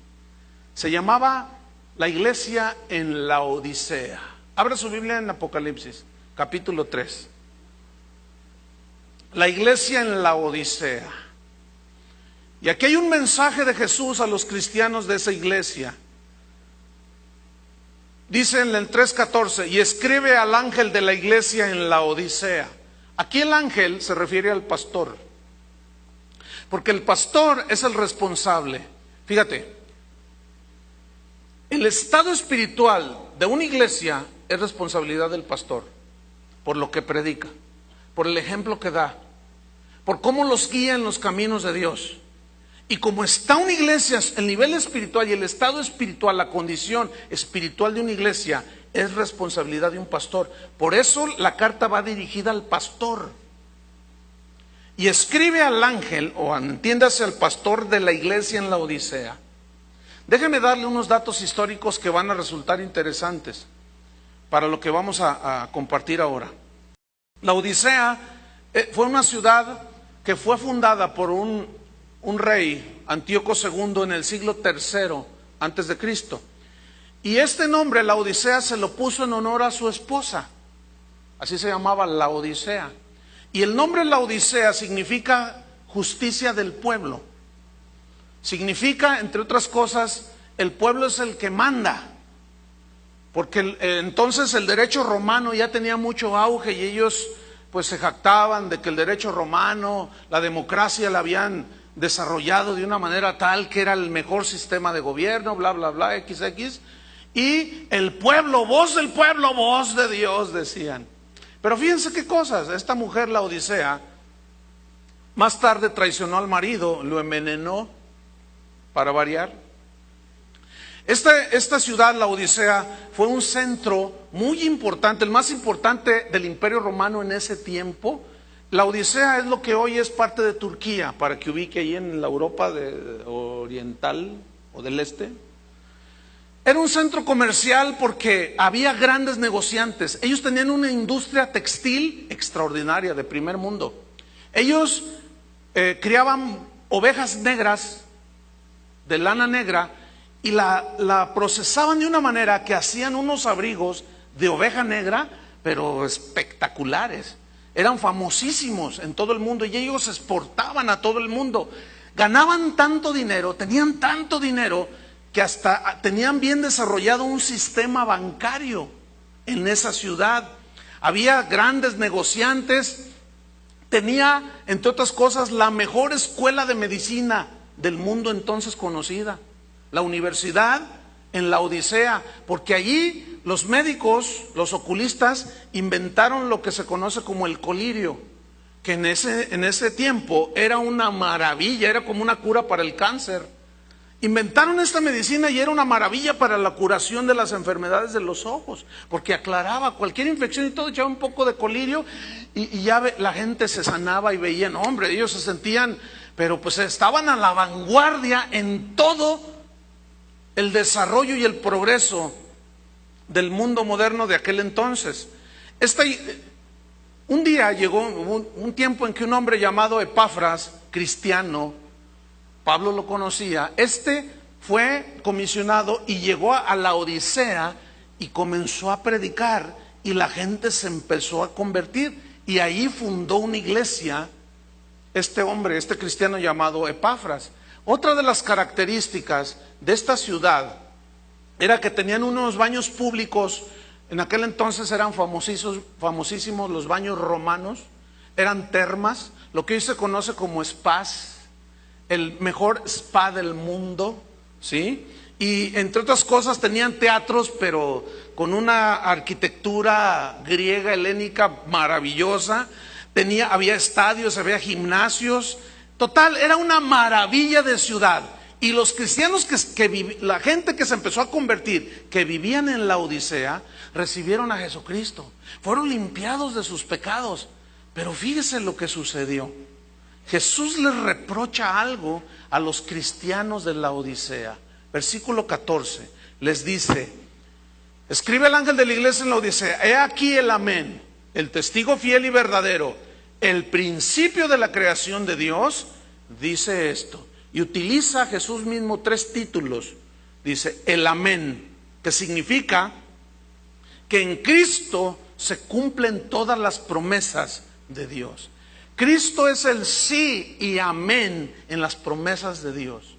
Se llamaba la iglesia en Laodicea. Abra su Biblia en Apocalipsis, capítulo 3. La iglesia en Laodicea. Y aquí hay un mensaje de Jesús a los cristianos de esa iglesia. Dice en el 3:14, y escribe al ángel de la iglesia en Laodicea. Aquí el ángel se refiere al pastor, porque el pastor es el responsable. Fíjate, el estado espiritual de una iglesia es responsabilidad del pastor, por lo que predica, por el ejemplo que da, por cómo los guía en los caminos de Dios. Y como está una iglesia, el nivel espiritual y el estado espiritual, la condición espiritual de una iglesia es responsabilidad de un pastor. Por eso la carta va dirigida al pastor. Y escribe al ángel, o entiéndase al pastor de la iglesia en la Odisea. Déjeme darle unos datos históricos que van a resultar interesantes para lo que vamos a compartir ahora. La Odisea fue una ciudad que fue fundada por un rey, Antíoco II, en el siglo III antes de Cristo. Y este nombre, la Odisea, se lo puso en honor a su esposa. Así se llamaba, la Odisea. Y el nombre la Odisea significa justicia del pueblo. Significa, entre otras cosas, el pueblo es el que manda. Porque entonces el derecho romano ya tenía mucho auge y ellos pues se jactaban de que el derecho romano, la democracia la habían desarrollado de una manera tal que era el mejor sistema de gobierno, bla, bla, bla, XX. Y el pueblo, voz del pueblo, voz de Dios, decían. Pero fíjense qué cosas, esta mujer, la Odisea, más tarde traicionó al marido, lo envenenó, para variar. Esta ciudad, la Odisea, fue un centro muy importante, el más importante del Imperio Romano en ese tiempo. La Odisea es lo que hoy es parte de Turquía, para que ubique ahí en la Europa oriental o del este. Era un centro comercial porque había grandes negociantes. Ellos tenían una industria textil extraordinaria, de primer mundo. Ellos criaban ovejas negras, de lana negra, y la procesaban de una manera que hacían unos abrigos de oveja negra, pero espectaculares. Eran famosísimos en todo el mundo y ellos exportaban a todo el mundo. Ganaban tanto dinero, tenían tanto dinero, que hasta tenían bien desarrollado un sistema bancario en esa ciudad. Había grandes negociantes, tenía, entre otras cosas, la mejor escuela de medicina del mundo entonces conocida, la universidad en la Odisea, porque allí los médicos, los oculistas, inventaron lo que se conoce como el colirio, que en ese tiempo era una maravilla, era como una cura para el cáncer. Inventaron esta medicina y era una maravilla para la curación de las enfermedades de los ojos, porque aclaraba cualquier infección y todo, echaba un poco de colirio y ya la gente se sanaba y veían, hombre, ellos se sentían, pero pues estaban a la vanguardia en todo el desarrollo y el progreso del mundo moderno de aquel entonces. Un día llegó un tiempo en que un hombre llamado Epafras, cristiano, Pablo lo conocía, fue comisionado y llegó a la Odisea y comenzó a predicar y la gente se empezó a convertir y ahí fundó una iglesia este hombre, este cristiano llamado Epafras. Otra de las características de esta ciudad era que tenían unos baños públicos. En aquel entonces eran famosísimos los baños romanos, eran termas, lo que hoy se conoce como spas, el mejor spa del mundo, ¿sí? Y entre otras cosas tenían teatros, pero con una arquitectura griega, helénica maravillosa. Había estadios, había gimnasios. Total, era una maravilla de ciudad. Y los cristianos la gente que se empezó a convertir, que vivían en la Odisea, recibieron a Jesucristo. Fueron limpiados de sus pecados. Pero fíjese lo que sucedió. Jesús les reprocha algo a los cristianos de la Odisea. Versículo 14, les dice: escribe el ángel de la iglesia en la Odisea, he aquí el amén, el testigo fiel y verdadero, el principio de la creación de Dios, dice esto. Y utiliza Jesús mismo 3 títulos. Dice el amén, que significa que en Cristo se cumplen todas las promesas de Dios. Cristo es el sí y amén en las promesas de Dios.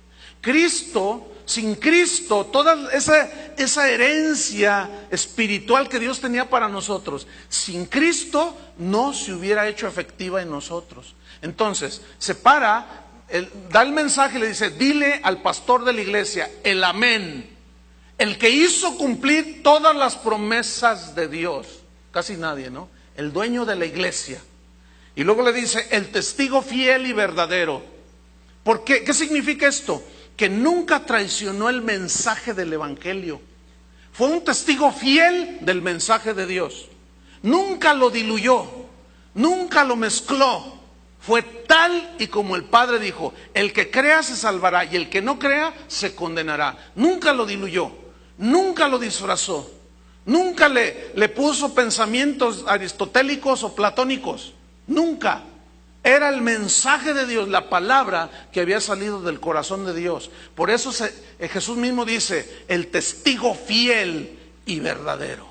Sin Cristo, toda esa herencia espiritual que Dios tenía para nosotros, sin Cristo no se hubiera hecho efectiva en nosotros. Entonces, da el mensaje y le dice: dile al pastor de la iglesia, el amén, el que hizo cumplir todas las promesas de Dios. Casi nadie, ¿no? El dueño de la iglesia. Y luego le dice, el testigo fiel y verdadero. ¿Por qué? ¿Qué significa esto? Que nunca traicionó el mensaje del evangelio. Fue un testigo fiel del mensaje de Dios. Nunca lo diluyó, nunca lo mezcló. Fue tal y como el Padre dijo: el que crea se salvará y el que no crea se condenará. Nunca lo diluyó, nunca lo disfrazó, nunca le puso pensamientos aristotélicos o platónicos. Nunca. Era el mensaje de Dios, la palabra que había salido del corazón de Dios. Por eso Jesús mismo dice, el testigo fiel y verdadero.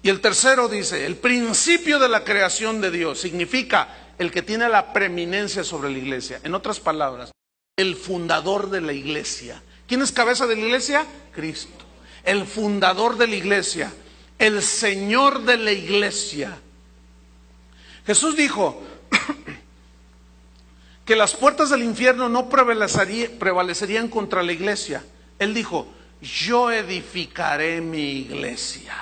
Y el tercero dice, el principio de la creación de Dios. Significa el que tiene la preeminencia sobre la iglesia. En otras palabras, el fundador de la iglesia. ¿Quién es cabeza de la iglesia? Cristo. El fundador de la iglesia, el Señor de la iglesia. Jesús dijo que las puertas del infierno no prevalecerían contra la iglesia. Él dijo, yo edificaré mi iglesia.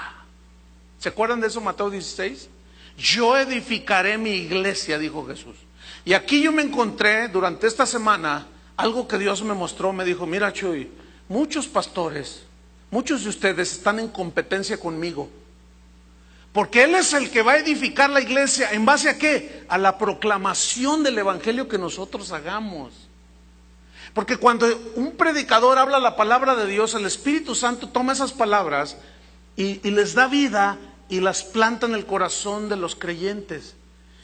¿Se acuerdan de eso, Mateo 16? Yo edificaré mi iglesia, dijo Jesús. Y aquí yo me encontré durante esta semana algo que Dios me mostró. Me dijo, mira Chuy, muchos pastores, muchos de ustedes están en competencia conmigo. Porque Él es el que va a edificar la iglesia. ¿En base a qué? A la proclamación del evangelio que nosotros hagamos. Porque cuando un predicador habla la palabra de Dios, el Espíritu Santo toma esas palabras y les da vida y las planta en el corazón de los creyentes.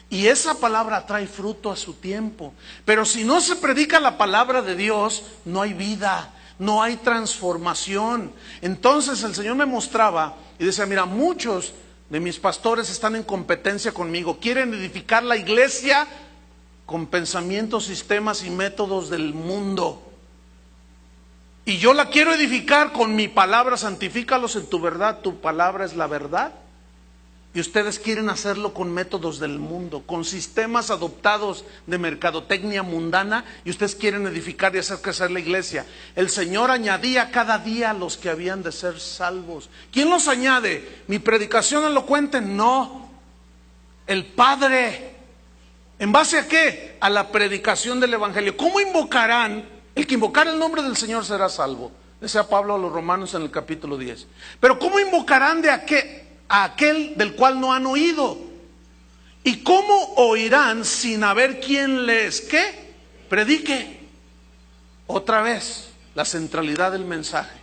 Y esa palabra trae fruto a su tiempo. Pero si no se predica la palabra de Dios, no hay vida, no hay transformación. Entonces el Señor me mostraba y decía, mira, muchos de mis pastores están en competencia conmigo. Quieren edificar la iglesia con pensamientos, sistemas y métodos del mundo. Y yo la quiero edificar con mi palabra. Santifícalos en tu verdad, tu palabra es la verdad. Y ustedes quieren hacerlo con métodos del mundo, con sistemas adoptados de mercadotecnia mundana, y ustedes quieren edificar y hacer crecer la iglesia. El Señor añadía cada día a los que habían de ser salvos. ¿Quién los añade? ¿Mi predicación elocuente? No. El Padre. ¿En base a qué? A la predicación del evangelio. ¿Cómo invocarán? El que invocar el nombre del Señor será salvo. Decía Pablo a los romanos en el capítulo 10. Pero ¿cómo invocarán a aquel del cual no han oído? ¿Y cómo oirán sin haber quien les ¿qué? Predique. Otra vez, la centralidad del mensaje: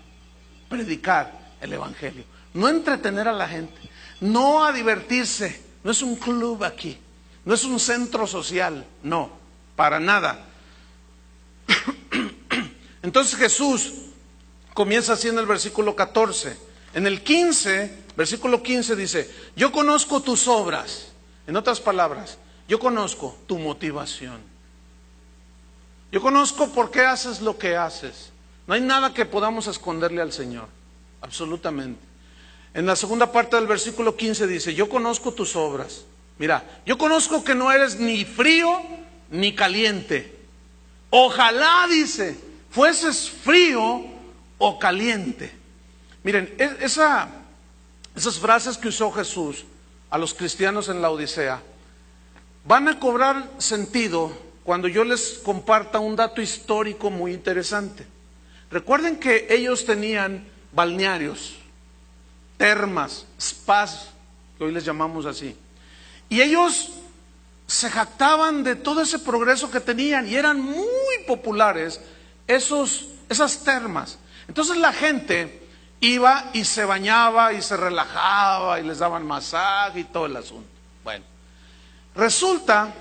predicar el evangelio. No entretener a la gente, no a divertirse, no es un club aquí, no es un centro social, no, para nada. Entonces Jesús comienza así en el versículo 14. En el 15, versículo 15 dice: yo conozco tus obras. En otras palabras, yo conozco tu motivación. Yo conozco por qué haces lo que haces. No hay nada que podamos esconderle al Señor, absolutamente. En la segunda parte del versículo 15 dice: yo conozco tus obras. Mira, yo conozco que no eres ni frío ni caliente. Ojalá, dice, fueses frío o caliente. Miren, esas frases que usó Jesús a los cristianos en la Odisea van a cobrar sentido cuando yo les comparta un dato histórico muy interesante. Recuerden que ellos tenían balnearios, termas, spas, que hoy les llamamos así. Y ellos se jactaban de todo ese progreso que tenían y eran muy populares esas termas. Entonces la gente iba y se bañaba y se relajaba y les daban masaje y todo el asunto. Bueno, resulta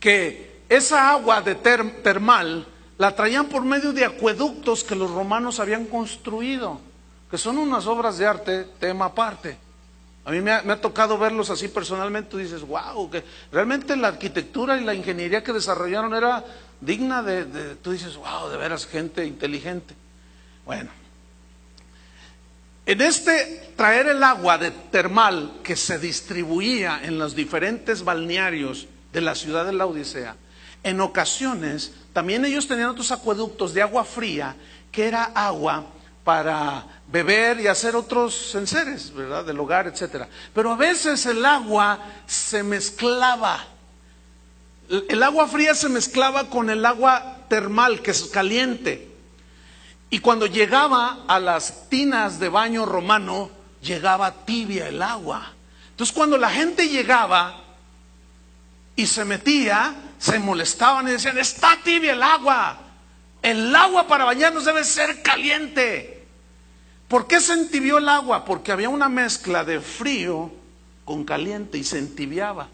que esa agua de termal la traían por medio de acueductos que los romanos habían construido, que son unas obras de arte, tema aparte. A mí me ha tocado verlos así personalmente. Tú dices, wow, que realmente la arquitectura y la ingeniería que desarrollaron era digna tú dices, wow, de veras, gente inteligente. Bueno, en traer el agua de termal que se distribuía en los diferentes balnearios de la ciudad de la Odisea, en ocasiones también ellos tenían otros acueductos de agua fría, que era agua para beber y hacer otros enseres, ¿verdad? Del hogar, etcétera. Pero a veces el agua se mezclaba. El agua fría se mezclaba con el agua termal, que es caliente. Y cuando llegaba a las tinas de baño romano, llegaba tibia el agua. Entonces cuando la gente llegaba y se metía, se molestaban y decían, está tibia el agua. El agua para bañarnos debe ser caliente. ¿Por qué se entibió el agua? Porque había una mezcla de frío con caliente y se entibiaba.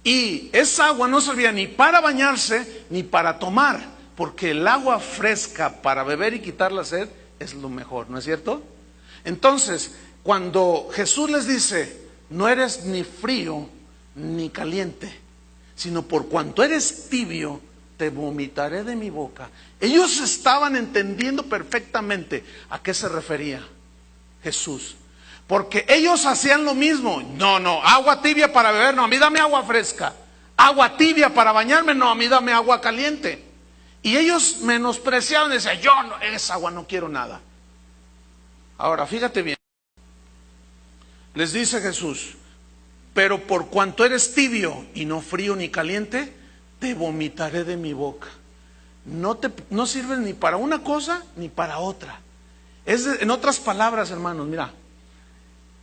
Y esa agua no servía ni para bañarse ni para tomar, porque el agua fresca para beber y quitar la sed es lo mejor, ¿no es cierto? Entonces, cuando Jesús les dice, no eres ni frío ni caliente, sino por cuanto eres tibio, te vomitaré de mi boca. Ellos estaban entendiendo perfectamente a qué se refería Jesús, porque ellos hacían lo mismo. No, agua tibia para beber, no, a mí dame agua fresca. Agua tibia para bañarme, no, a mí dame agua caliente. Y ellos menospreciaban y decían, yo no, esa agua no quiero nada. Ahora, fíjate bien, les dice Jesús, pero por cuanto eres tibio y no frío ni caliente, te vomitaré de mi boca. No sirves ni para una cosa ni para otra. En otras palabras, hermanos, mira,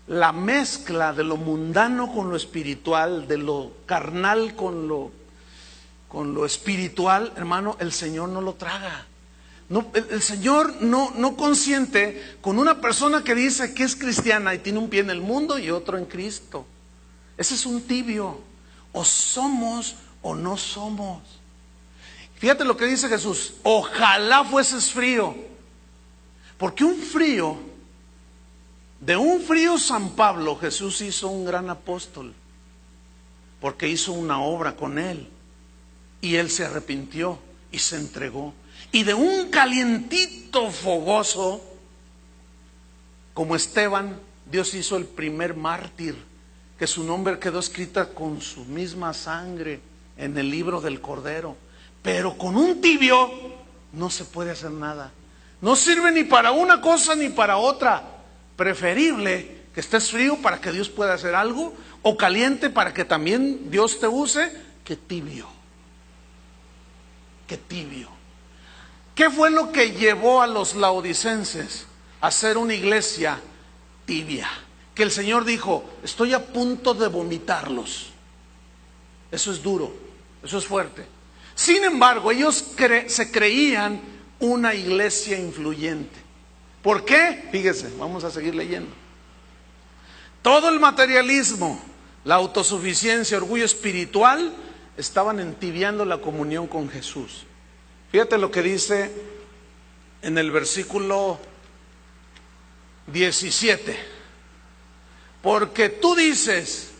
la mezcla de lo mundano con lo espiritual, de lo carnal con lo espiritual, hermano, el Señor no lo traga. No, el Señor no consiente con una persona que dice que es cristiana y tiene un pie en el mundo y otro en Cristo. Ese es un tibio. O somos o no somos. Fíjate lo que dice Jesús: ojalá fueses frío. Porque de un frío San Pablo, Jesús hizo un gran apóstol, porque hizo una obra con él y él se arrepintió y se entregó. Y de un calientito fogoso como Esteban, Dios hizo el primer mártir, que su nombre quedó escrita con su misma sangre en el libro del Cordero. Pero con un tibio no se puede hacer nada. No sirve ni para una cosa ni para otra. Preferible que estés frío para que Dios pueda hacer algo, o caliente para que también Dios te use, que tibio. Que tibio. ¿Qué fue lo que llevó a los laodicenses a ser una iglesia tibia? Que el Señor dijo, estoy a punto de vomitarlos. Eso es duro, eso es fuerte. Sin embargo, ellos se creían una iglesia influyente. ¿Por qué? Fíjese, vamos a seguir leyendo. Todo el materialismo, la autosuficiencia, orgullo espiritual, estaban entibiando la comunión con Jesús. Fíjate lo que dice en el versículo 17. Porque tú dices,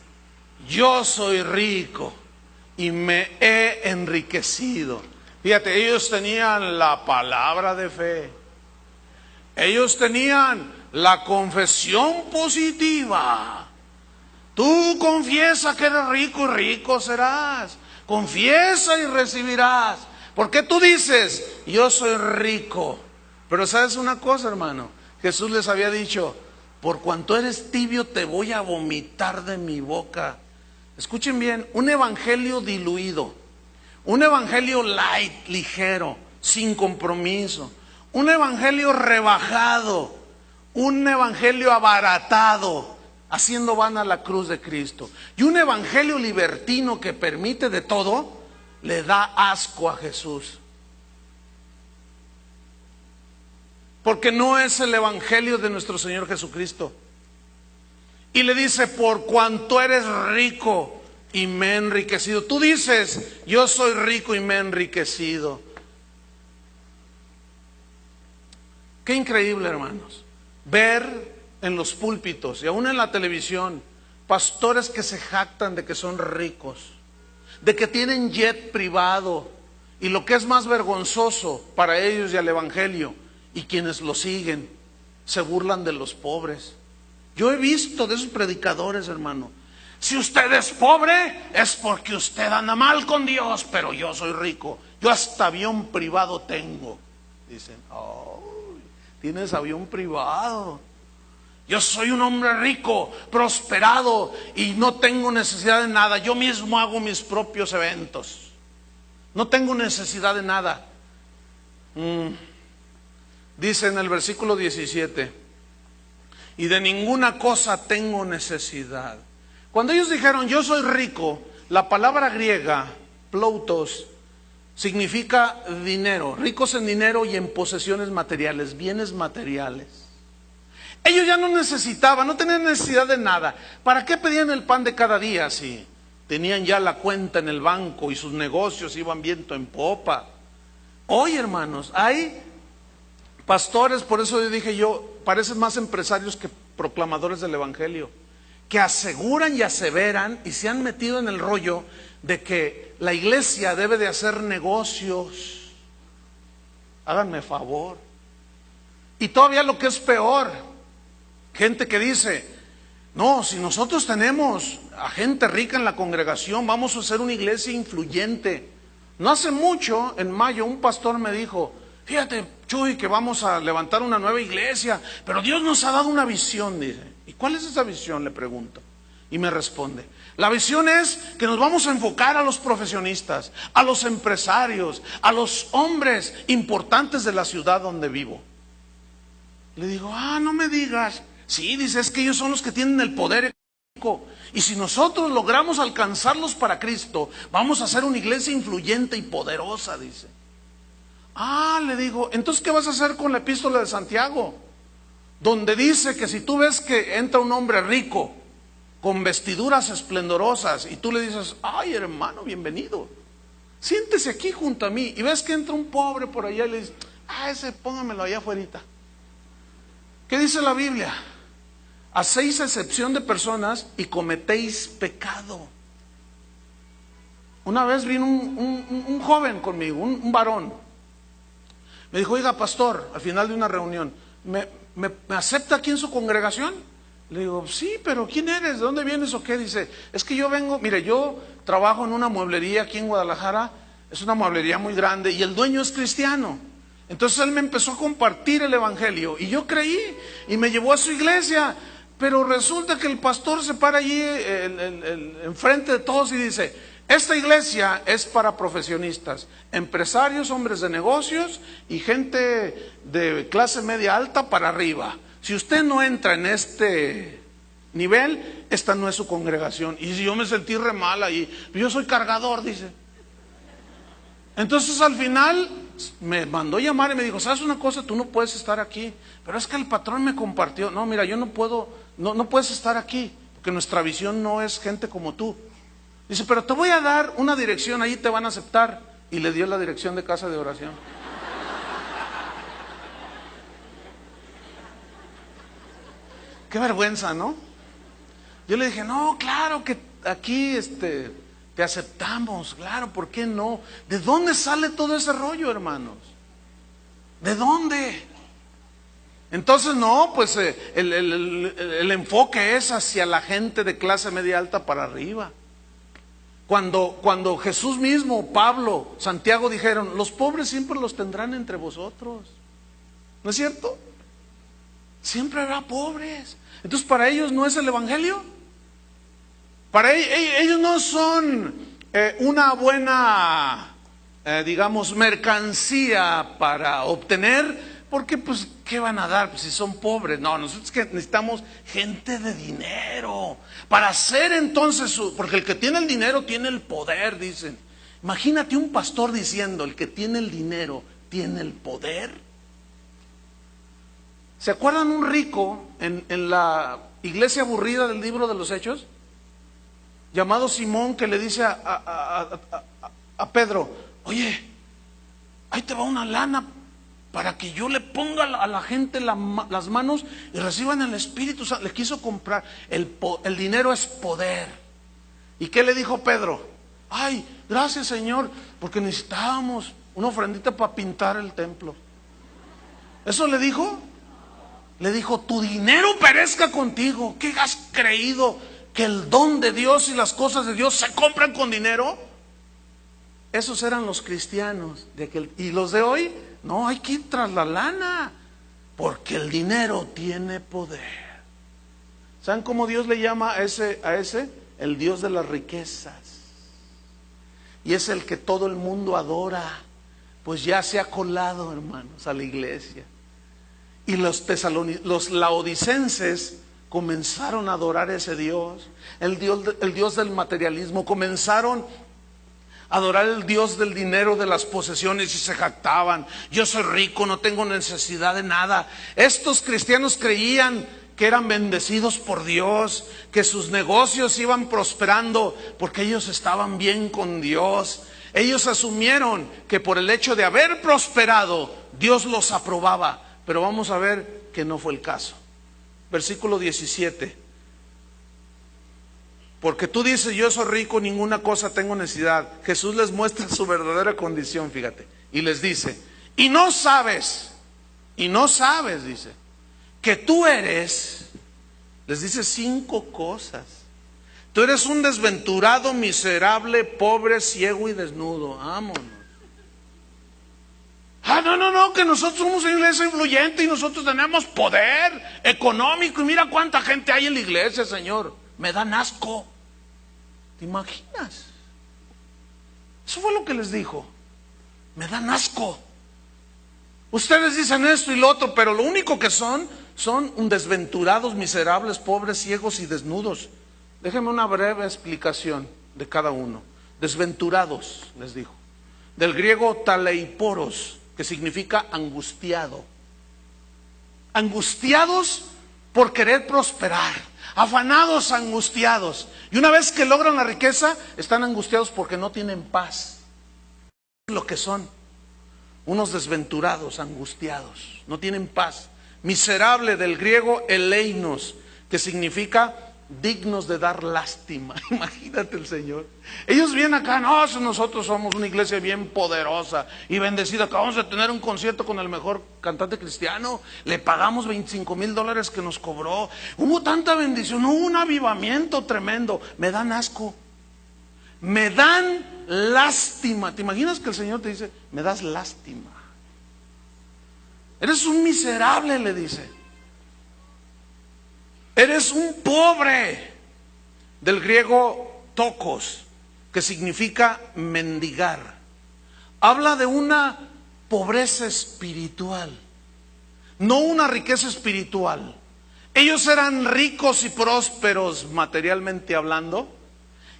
yo soy rico y me he enriquecido. Fíjate, ellos tenían la palabra de fe. Ellos tenían la confesión positiva. Tú confiesa que eres rico y rico serás. Confiesa y recibirás. ¿Por qué tú dices, yo soy rico? Pero ¿sabes una cosa, hermano? Jesús les había dicho, por cuanto eres tibio te voy a vomitar de mi boca. Escuchen bien, un evangelio diluido, un evangelio light, ligero, sin compromiso, un evangelio rebajado, un evangelio abaratado, haciendo vana la cruz de Cristo, y un evangelio libertino que permite de todo, le da asco a Jesús. Porque no es el evangelio de nuestro Señor Jesucristo. Y le dice, por cuanto eres rico y me he enriquecido. Tú dices, yo soy rico y me he enriquecido. Qué increíble, hermanos, ver en los púlpitos y aún en la televisión pastores que se jactan de que son ricos, de que tienen jet privado, y lo que es más vergonzoso para ellos y al evangelio, y quienes lo siguen, se burlan de los pobres. Yo he visto de esos predicadores, hermano, si usted es pobre es porque usted anda mal con Dios, pero yo soy rico, yo hasta avión privado tengo. Dicen, oh, tienes avión privado. Yo soy un hombre rico, prosperado y no tengo necesidad de nada. Yo mismo hago mis propios eventos. No tengo necesidad de nada. Dice en el versículo 17, y de ninguna cosa tengo necesidad. Cuando ellos dijeron, yo soy rico, la palabra griega, ploutos, significa dinero, ricos en dinero y en posesiones materiales, bienes materiales. Ellos ya no necesitaban, no tenían necesidad de nada. ¿Para qué pedían el pan de cada día si tenían ya la cuenta en el banco y sus negocios iban viento en popa? Hoy, hermanos, hay pastores, por eso yo dije parecen más empresarios que proclamadores del evangelio, que aseguran y aseveran y se han metido en el rollo de que la iglesia debe de hacer negocios. Háganme favor. Y todavía lo que es peor, gente que dice, no, si nosotros tenemos a gente rica en la congregación, vamos a hacer una iglesia influyente. No hace mucho, en mayo, un pastor me dijo, fíjate, Chuy, que vamos a levantar una nueva iglesia, pero Dios nos ha dado una visión, dice. ¿Y cuál es esa visión?, le pregunto. Y me responde, la visión es que nos vamos a enfocar a los profesionistas, a los empresarios, a los hombres importantes de la ciudad donde vivo. Le digo, no me digas. Sí, dice, es que ellos son los que tienen el poder económico. Y si nosotros logramos alcanzarlos para Cristo, vamos a hacer una iglesia influyente y poderosa, dice. Le digo, entonces ¿qué vas a hacer con la epístola de Santiago? Donde dice que si tú ves que entra un hombre rico, con vestiduras esplendorosas, y tú le dices, ay hermano, bienvenido, siéntese aquí junto a mí, y ves que entra un pobre por allá y le dices, ese póngamelo allá afuera. ¿Qué dice la Biblia? Hacéis excepción de personas y cometéis pecado. Una vez vino un joven conmigo, un varón. Me dijo, oiga pastor, al final de una reunión, ¿me acepta aquí en su congregación? Le digo, sí, pero ¿quién eres? ¿De dónde vienes o qué? Dice, es que yo vengo, mire, yo trabajo en una mueblería aquí en Guadalajara, es una mueblería muy grande y el dueño es cristiano. Entonces él me empezó a compartir el evangelio y yo creí y me llevó a su iglesia, pero resulta que el pastor se para allí enfrente de todos y dice, esta iglesia es para profesionistas, empresarios, hombres de negocios y gente de clase media alta para arriba. Si usted no entra en este nivel, esta no es su congregación. Y yo me sentí re mal ahí, yo soy cargador, dice. Entonces al final me mandó llamar y me dijo, ¿sabes una cosa? Tú no puedes estar aquí. Pero es que el patrón me compartió. No, mira, yo no puedo no puedes estar aquí, porque nuestra visión no es gente como tú. Dice, pero te voy a dar una dirección, ahí te van a aceptar. Y le dio la dirección de casa de oración. Qué vergüenza, ¿no? Yo le dije, no, claro que aquí te aceptamos, claro, ¿por qué no? ¿De dónde sale todo ese rollo, hermanos? ¿De dónde? Entonces, no, pues el enfoque es hacia la gente de clase media alta para arriba. Cuando Jesús mismo, Pablo, Santiago dijeron, los pobres siempre los tendrán entre vosotros. ¿No es cierto? Siempre habrá pobres. Entonces, ¿para ellos no es el evangelio? Para ellos no son una buena, digamos, mercancía para obtener. Porque pues, ¿qué van a dar? Pues si son pobres. No, nosotros que necesitamos gente de dinero. Para hacer entonces, porque el que tiene el dinero tiene el poder, dicen. Imagínate un pastor diciendo, el que tiene el dinero tiene el poder. ¿Se acuerdan un rico en la iglesia aburrida del libro de los Hechos? Llamado Simón, que le dice a Pedro, oye, ahí te va una lana para que yo le ponga a la gente las manos y reciban el Espíritu Santo. Le quiso comprar. El dinero es poder. ¿Y qué le dijo Pedro? Ay, gracias Señor, porque necesitábamos una ofrendita para pintar el templo. ¿Eso le dijo? Le dijo, tu dinero perezca contigo. ¿Qué has creído? ¿Que el don de Dios y las cosas de Dios se compran con dinero? Esos eran los cristianos de aquel. Y los de hoy, no, hay que ir tras la lana, porque el dinero tiene poder. ¿Saben cómo Dios le llama a ese? El Dios de las riquezas. Y es el que todo el mundo adora, pues ya se ha colado, hermanos, a la iglesia. Y los laodicenses comenzaron a adorar a ese Dios, el Dios del materialismo. Comenzaron a adorar el Dios del dinero, de las posesiones, y se jactaban. Yo soy rico, no tengo necesidad de nada. Estos cristianos creían que eran bendecidos por Dios, que sus negocios iban prosperando porque ellos estaban bien con Dios. Ellos asumieron que por el hecho de haber prosperado, Dios los aprobaba. Pero vamos a ver que no fue el caso. Versículo 17. Porque tú dices, yo soy rico, ninguna cosa tengo necesidad. Jesús les muestra su verdadera condición, fíjate. Y les dice, y no sabes, dice, que tú eres, les dice 5 cosas. Tú eres un desventurado, miserable, pobre, ciego y desnudo. Vámonos. No, que nosotros somos una iglesia influyente y nosotros tenemos poder económico. Y mira cuánta gente hay en la iglesia, Señor. Me dan asco. ¿Te imaginas? Eso fue lo que les dijo. Me dan asco. Ustedes dicen esto y lo otro, pero lo único que son desventurados, miserables, pobres, ciegos y desnudos. Déjenme una breve explicación de cada uno. Desventurados, les dijo. Del griego taleiporos, que significa angustiado. Angustiados por querer prosperar. Afanados, angustiados. Y una vez que logran la riqueza, están angustiados porque no tienen paz. Lo que son. Unos desventurados, angustiados. No tienen paz. Miserable, del griego eleinos, que significa dignos de dar lástima. Imagínate el Señor. Ellos vienen acá, no, nosotros somos una iglesia bien poderosa y bendecida. Acabamos de tener un concierto con el mejor cantante cristiano. Le pagamos $25,000 que nos cobró. Hubo tanta bendición, hubo un avivamiento tremendo. Me dan asco. Me dan lástima. ¿Te imaginas que el Señor te dice, me das lástima? Eres un miserable, le dice. Eres un pobre, del griego tokos, que significa mendigar. Habla de una pobreza espiritual, no una riqueza espiritual. Ellos eran ricos y prósperos materialmente hablando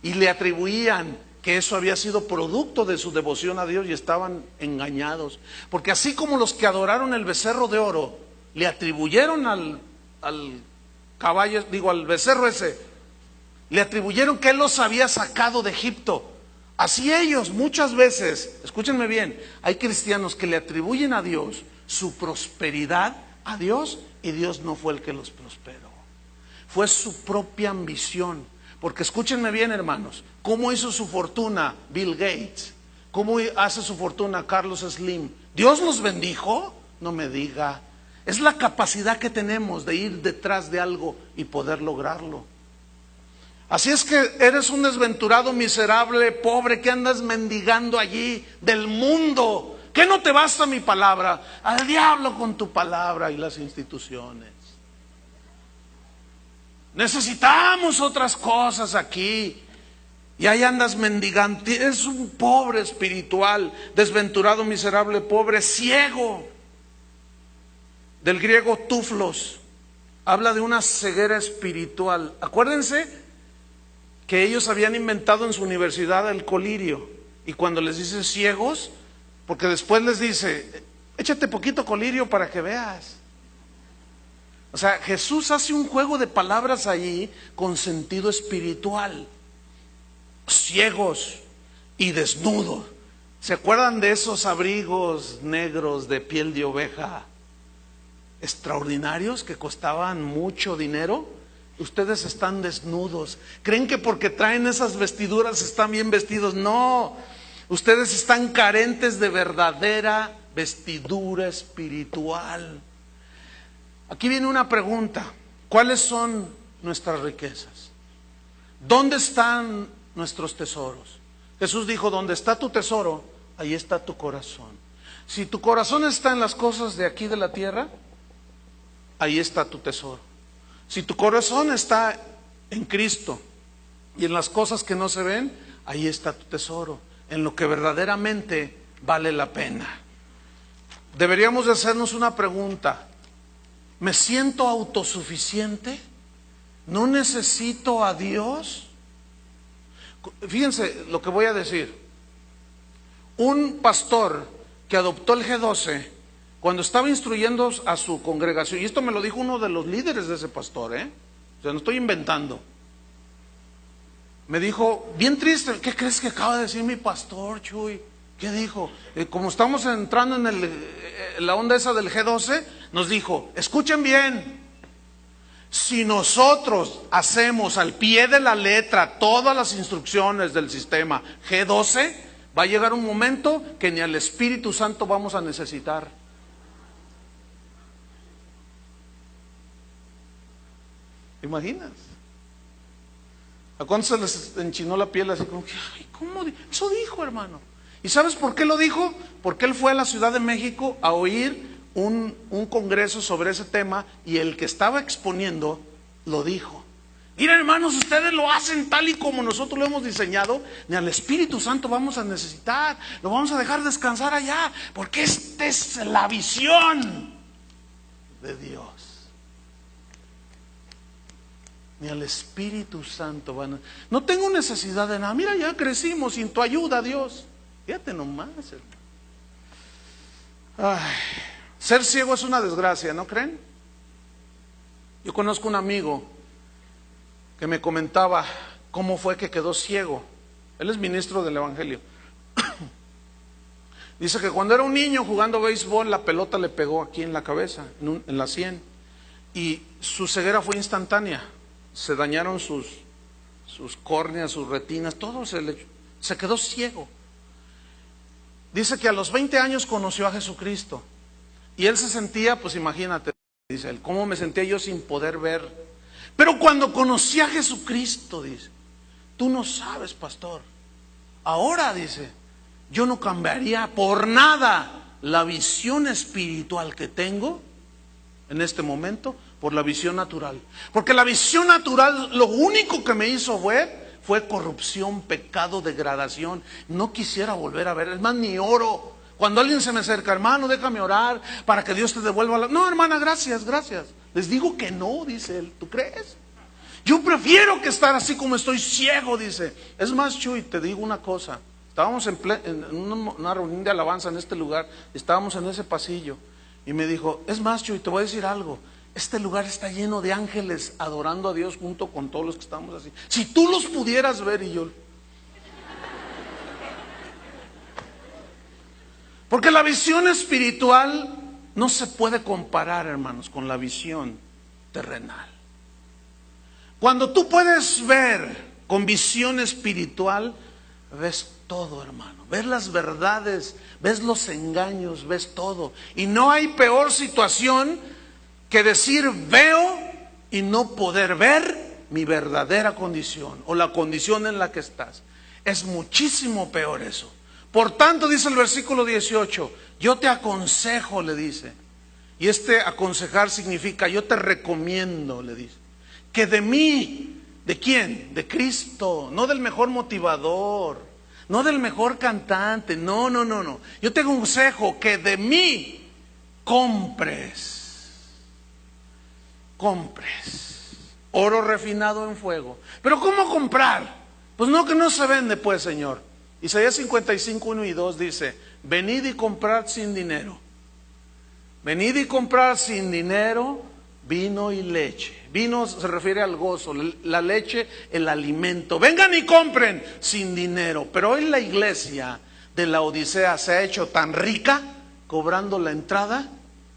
y le atribuían que eso había sido producto de su devoción a Dios y estaban engañados. Porque así como los que adoraron el becerro de oro le atribuyeron al caballo, digo, al becerro ese, le atribuyeron que él los había sacado de Egipto. Así ellos muchas veces, escúchenme bien, hay cristianos que le atribuyen a Dios su prosperidad a Dios y Dios no fue el que los prosperó. Fue su propia ambición. Porque escúchenme bien, hermanos, ¿cómo hizo su fortuna Bill Gates? ¿Cómo hace su fortuna Carlos Slim? ¿Dios los bendijo? No me diga. Es la capacidad que tenemos de ir detrás de algo y poder lograrlo. Así es que eres un desventurado, miserable, pobre, que andas mendigando allí del mundo. ¿Qué no te basta mi palabra? Al diablo con tu palabra y las instituciones. Necesitamos otras cosas aquí. Y ahí andas mendigando. Es un pobre espiritual, desventurado, miserable, pobre, ciego. Del griego tuflos. Habla de una ceguera espiritual. Acuérdense que ellos habían inventado en su universidad el colirio. Y cuando les dice ciegos, porque después les dice, échate poquito colirio para que veas. O sea, Jesús hace un juego de palabras allí con sentido espiritual. Ciegos y desnudos. ¿Se acuerdan de esos abrigos negros de piel de oveja extraordinarios que costaban mucho dinero? Ustedes están desnudos. ¿Creen que porque traen esas vestiduras están bien vestidos? No, ustedes están carentes de verdadera vestidura espiritual. Aquí viene una pregunta. ¿Cuáles son nuestras riquezas? ¿Dónde están nuestros tesoros? Jesús dijo, donde está tu tesoro, ahí está tu corazón. Si tu corazón está en las cosas de aquí de la tierra, ahí está tu tesoro. Si tu corazón está en Cristo y en las cosas que no se ven, ahí está tu tesoro, en lo que verdaderamente vale la pena. Deberíamos de hacernos una pregunta. ¿Me siento autosuficiente? ¿No necesito a Dios? Fíjense lo que voy a decir. Un pastor que adoptó el G12, cuando estaba instruyendo a su congregación, y esto me lo dijo uno de los líderes de ese pastor, o sea, no estoy inventando. Me dijo, bien triste, ¿qué crees que acaba de decir mi pastor, Chuy? ¿Qué dijo? Como estamos entrando en la onda esa del G12, nos dijo, escuchen bien, si nosotros hacemos al pie de la letra todas las instrucciones del sistema G12, va a llegar un momento que ni al Espíritu Santo vamos a necesitar. ¿Te imaginas? ¿A cuántos se les enchinó la piel así como que, ay, ¿cómo? Eso dijo, hermano. ¿Y sabes por qué lo dijo? Porque él fue a la Ciudad de México a oír un congreso sobre ese tema y el que estaba exponiendo lo dijo. Miren, hermanos, ustedes lo hacen tal y como nosotros lo hemos diseñado, ni al Espíritu Santo vamos a necesitar, lo vamos a dejar descansar allá, porque esta es la visión de Dios. Ni al Espíritu Santo van a... No tengo necesidad de nada. Mira, ya crecimos sin tu ayuda, Dios. Fíjate nomás, hermano. Ay, ser ciego es una desgracia, ¿no creen? Yo conozco un amigo que me comentaba cómo fue que quedó ciego. Él es ministro del Evangelio. Dice que cuando era un niño jugando béisbol, la pelota le pegó aquí en la cabeza, en la sien, y su ceguera fue instantánea. Se dañaron sus córneas, sus retinas, todo se quedó ciego. Dice que a los 20 años conoció a Jesucristo y él se sentía, pues imagínate, dice él, ¿cómo me sentía yo sin poder ver? Pero cuando conocí a Jesucristo, dice, tú no sabes, pastor, ahora, dice, yo no cambiaría por nada la visión espiritual que tengo en este momento por la visión natural. Porque la visión natural lo único que me hizo ver fue corrupción, pecado, degradación. No quisiera volver a ver, es más, ni oro. Cuando alguien se me acerca, hermano, déjame orar para que Dios te devuelva la... No, hermana, gracias, gracias. Les digo que no, dice él. ¿Tú crees? Yo prefiero que estar así como estoy, ciego, dice. Es más, Chuy, te digo una cosa. Estábamos en una reunión de alabanza en este lugar. Estábamos en ese pasillo. Y me dijo, es más, Chuy, te voy a decir algo. Este lugar está lleno de ángeles adorando a Dios junto con todos los que estamos así. Si tú los pudieras ver y yo. Porque la visión espiritual no se puede comparar, hermanos, con la visión terrenal. Cuando tú puedes ver con visión espiritual, ves todo, hermano. Ves las verdades, ves los engaños, ves todo. Y no hay peor situación que decir veo y no poder ver mi verdadera condición o la condición en la que estás. Es muchísimo peor eso. Por tanto, dice el versículo 18, yo te aconsejo, le dice. Y este aconsejar significa yo te recomiendo, le dice. Que de mí, ¿de quién? De Cristo, no del mejor motivador, no del mejor cantante, no. Yo te aconsejo que de mí compres oro refinado en fuego. Pero ¿cómo comprar? Pues no, que no se vende, pues, Señor. Isaías 55, 1 y 2 dice, venid y comprad sin dinero. Venid y comprad sin dinero vino y leche. Vino se refiere al gozo, la leche, el alimento. Vengan y compren sin dinero. Pero hoy la iglesia de la Odisea se ha hecho tan rica cobrando la entrada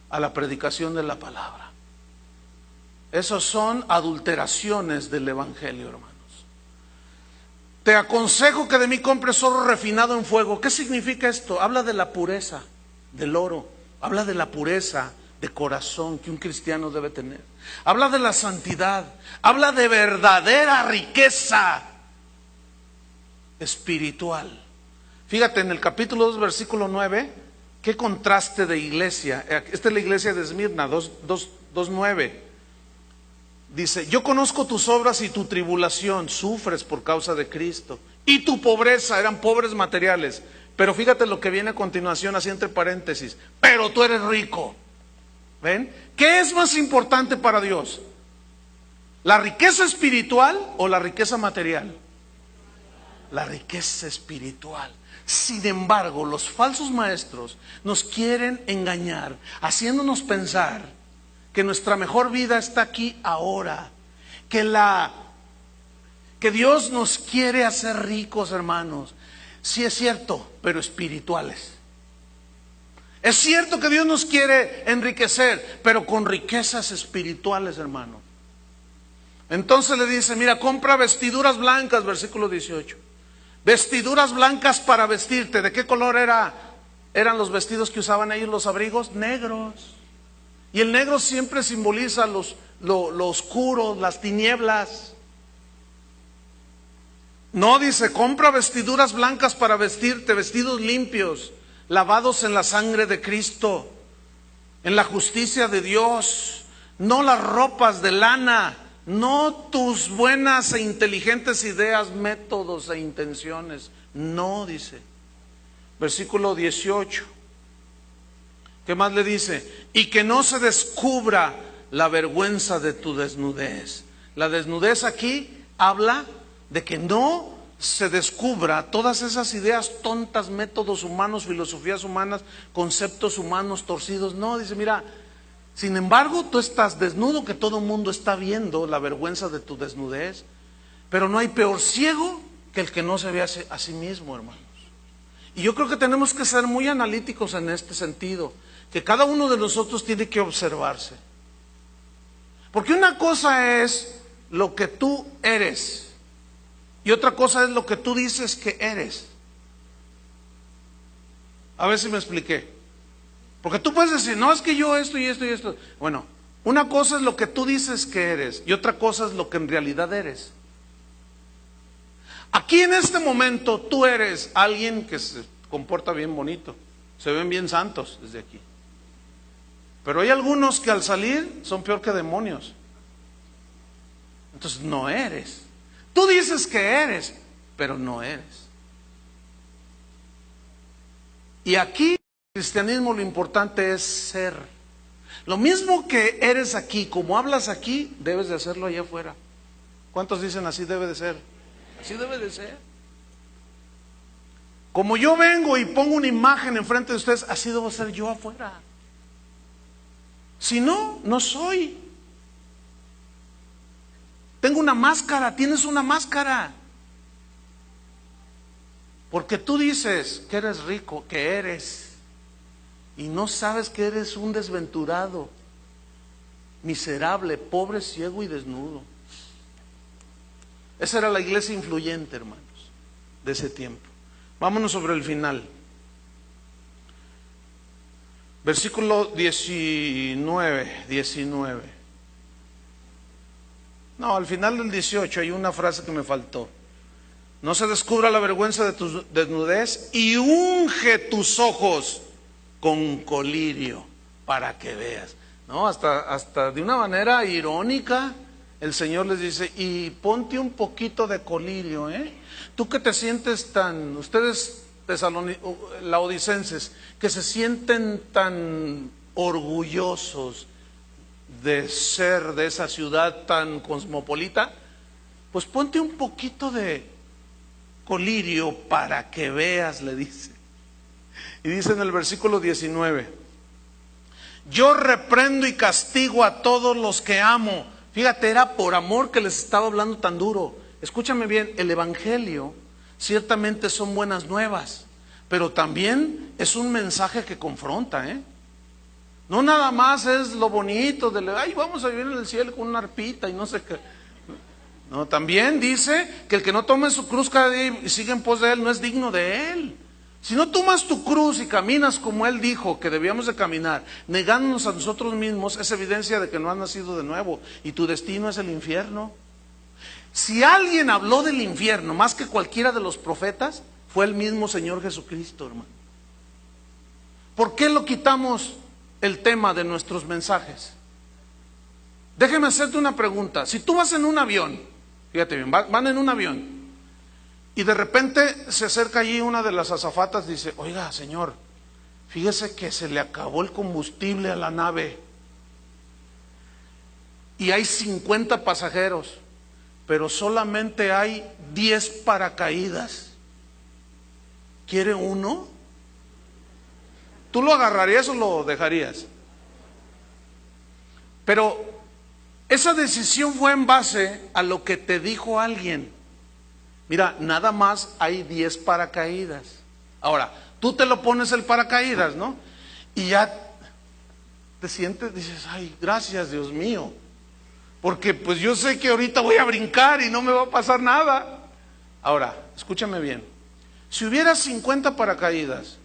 a la predicación de la palabra. Esos son adulteraciones del evangelio, hermanos. Te aconsejo que de mí compres oro refinado en fuego. ¿Qué significa esto? Habla de la pureza del oro. Habla de la pureza de corazón que un cristiano debe tener. Habla de la santidad. Habla de verdadera riqueza espiritual. Fíjate en el capítulo 2, versículo 9, qué contraste de iglesia. Esta es la iglesia de Esmirna, 2:9. Dice, yo conozco tus obras y tu tribulación, sufres por causa de Cristo. Y tu pobreza, eran pobres materiales. Pero fíjate lo que viene a continuación, así entre paréntesis. Pero tú eres rico. ¿Ven? ¿Qué es más importante para Dios? ¿La riqueza espiritual o la riqueza material? La riqueza espiritual. Sin embargo, los falsos maestros nos quieren engañar, haciéndonos pensar que nuestra mejor vida está aquí ahora, que Dios nos quiere hacer ricos, hermanos. Sí es cierto, pero espirituales. Es cierto que Dios nos quiere enriquecer, pero con riquezas espirituales, hermano. Entonces le dice, mira, compra vestiduras blancas, versículo 18. Vestiduras blancas para vestirte. ¿De qué color eran los vestidos que usaban ellos, los abrigos? Negros. Y el negro siempre simboliza lo oscuro, las tinieblas. No, dice, compra vestiduras blancas para vestirte, vestidos limpios, lavados en la sangre de Cristo, en la justicia de Dios. No las ropas de lana, no tus buenas e inteligentes ideas, métodos e intenciones. No, dice. Versículo 18. ¿Qué más le dice? Y que no se descubra la vergüenza de tu desnudez. La desnudez aquí habla de que no se descubra todas esas ideas tontas, métodos humanos, filosofías humanas, conceptos humanos torcidos. No, dice, mira, sin embargo, tú estás desnudo, que todo el mundo está viendo la vergüenza de tu desnudez, pero no hay peor ciego que el que no se ve a sí mismo, hermanos. Y yo creo que tenemos que ser muy analíticos en este sentido, que cada uno de nosotros tiene que observarse. Porque una cosa es lo que tú eres y otra cosa es lo que tú dices que eres. A ver si me expliqué. Porque tú puedes decir, no, es que yo esto y esto y esto. Bueno, una cosa es lo que tú dices que eres y otra cosa es lo que en realidad eres. Aquí en este momento tú eres alguien que se comporta bien bonito, se ven bien santos desde aquí. Pero hay algunos que al salir son peor que demonios. Entonces no eres. Tú dices que eres, pero no eres. Y aquí en el cristianismo lo importante es ser. Lo mismo que eres aquí, como hablas aquí, debes de hacerlo allá afuera. ¿Cuántos dicen así debe de ser? Así debe de ser. Como yo vengo y pongo una imagen enfrente de ustedes, así debo ser yo afuera. Si no, no soy. Tengo una máscara, tienes una máscara. Porque tú dices que eres rico, que eres, y no sabes que eres un desventurado, miserable, pobre, ciego y desnudo. Esa era la iglesia influyente, hermanos, de ese tiempo. Vámonos sobre el final. Versículo 19. No, al final del 18 hay una frase que me faltó. No se descubra la vergüenza de tu desnudez y unge tus ojos con colirio para que veas. No, hasta de una manera irónica el Señor les dice, y ponte un poquito de colirio, Tú que te sientes tan, ustedes laodicenses, que se sienten tan orgullosos de ser de esa ciudad tan cosmopolita, pues ponte un poquito de colirio para que veas, le dice. Y dice en el versículo 19, yo reprendo y castigo a todos los que amo. Fíjate, era por amor que les estaba hablando tan duro. Escúchame bien, el evangelio ciertamente son buenas nuevas, pero también es un mensaje que confronta, No nada más es lo bonito de, ay, vamos a vivir en el cielo con una arpita y no sé qué. No, también dice que el que no tome su cruz cada día y sigue en pos de él no es digno de él. Si no tomas tu cruz y caminas como él dijo que debíamos de caminar, negándonos a nosotros mismos, es evidencia de que no has nacido de nuevo y tu destino es el infierno. Si alguien habló del infierno más que cualquiera de los profetas, fue el mismo Señor Jesucristo, hermano. ¿Por qué lo quitamos el tema de nuestros mensajes? Déjeme hacerte una pregunta. Si tú vas en un avión, fíjate bien, van en un avión y de repente se acerca allí una de las azafatas y dice, oiga, señor, fíjese que se le acabó el combustible a la nave y hay 50 pasajeros, pero solamente hay 10 paracaídas. ¿Quiere uno? ¿Tú lo agarrarías o lo dejarías? Pero esa decisión fue en base a lo que te dijo alguien. Mira, nada más hay 10 paracaídas. Ahora, tú te lo pones el paracaídas, ¿no? Y ya te sientes, dices, ay, gracias, Dios mío. Porque pues yo sé que ahorita voy a brincar y no me va a pasar nada. Ahora, escúchame bien. Si hubiera 50 paracaídas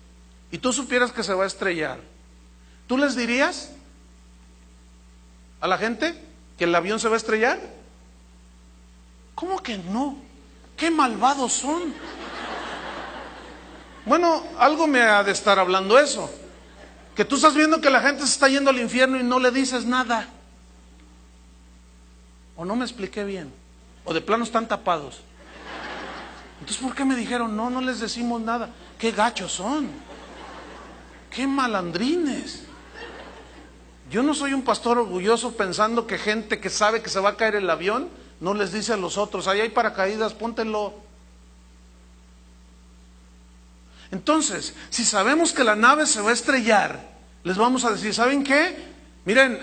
y tú supieras que se va a estrellar, ¿tú les dirías a la gente que el avión se va a estrellar? ¿Cómo que no? ¡Qué malvados son! Bueno, algo me ha de estar hablando eso. Que tú estás viendo que la gente se está yendo al infierno y no le dices nada. O no me expliqué bien. O de plano están tapados. Entonces, ¿por qué me dijeron, no les decimos nada? ¡Qué gachos son! ¡Qué malandrines! Yo no soy un pastor orgulloso pensando que gente que sabe que se va a caer el avión no les dice a los otros, ahí hay paracaídas, póntelo. Entonces, si sabemos que la nave se va a estrellar, les vamos a decir, ¿saben qué? Miren,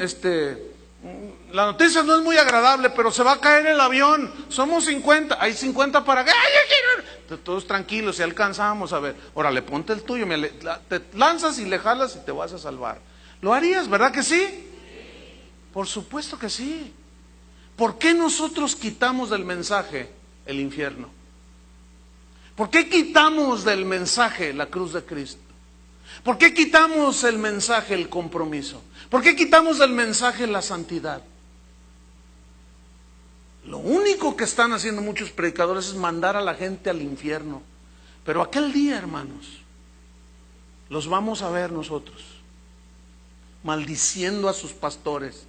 la noticia no es muy agradable, pero se va a caer el avión, somos 50, hay 50 para acá, todos tranquilos, si alcanzamos, a ver, órale, ponte el tuyo, te lanzas y le jalas y te vas a salvar. ¿Lo harías, verdad que sí? Por supuesto que sí. ¿Por qué nosotros quitamos del mensaje el infierno? ¿Por qué quitamos del mensaje la cruz de Cristo? ¿Por qué quitamos el mensaje el compromiso? ¿Por qué quitamos del mensaje la santidad? Lo único que están haciendo muchos predicadores es mandar a la gente al infierno. Pero aquel día, hermanos, los vamos a ver nosotros maldiciendo a sus pastores,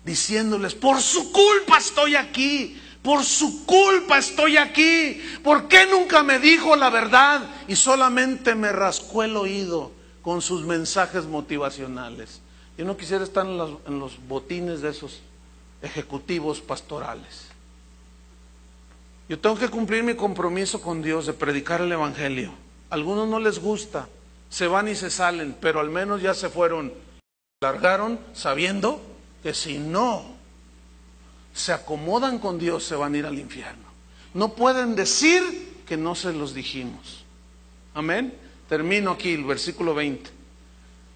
diciéndoles, por su culpa estoy aquí, por su culpa estoy aquí, ¿por qué nunca me dijo la verdad y solamente me rascó el oído con sus mensajes motivacionales? Yo no quisiera estar en los botines de esos ejecutivos pastorales. Yo tengo que cumplir mi compromiso con Dios de predicar el evangelio. A algunos no les gusta, se van y se salen, pero al menos ya se fueron, largaron sabiendo que si no se acomodan con Dios, se van a ir al infierno. No pueden decir que no se los dijimos. Amén. Termino aquí el versículo 20.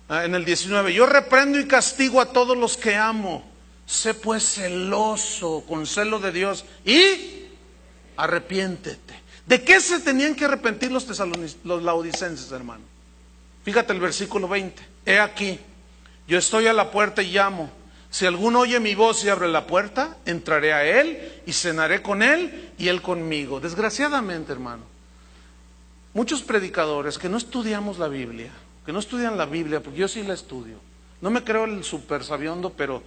En el 19, yo reprendo y castigo a todos los que amo. Sé pues celoso con celo de Dios y arrepiéntete. ¿De qué se tenían que arrepentir los laodicenses, hermano? Fíjate el versículo 20. He aquí, yo estoy a la puerta y llamo. Si alguno oye mi voz y abre la puerta, entraré a él y cenaré con él y él conmigo. Desgraciadamente, hermano, muchos predicadores que no estudiamos la Biblia, que no estudian la Biblia, porque yo sí la estudio. No me creo el super sabiondo, pero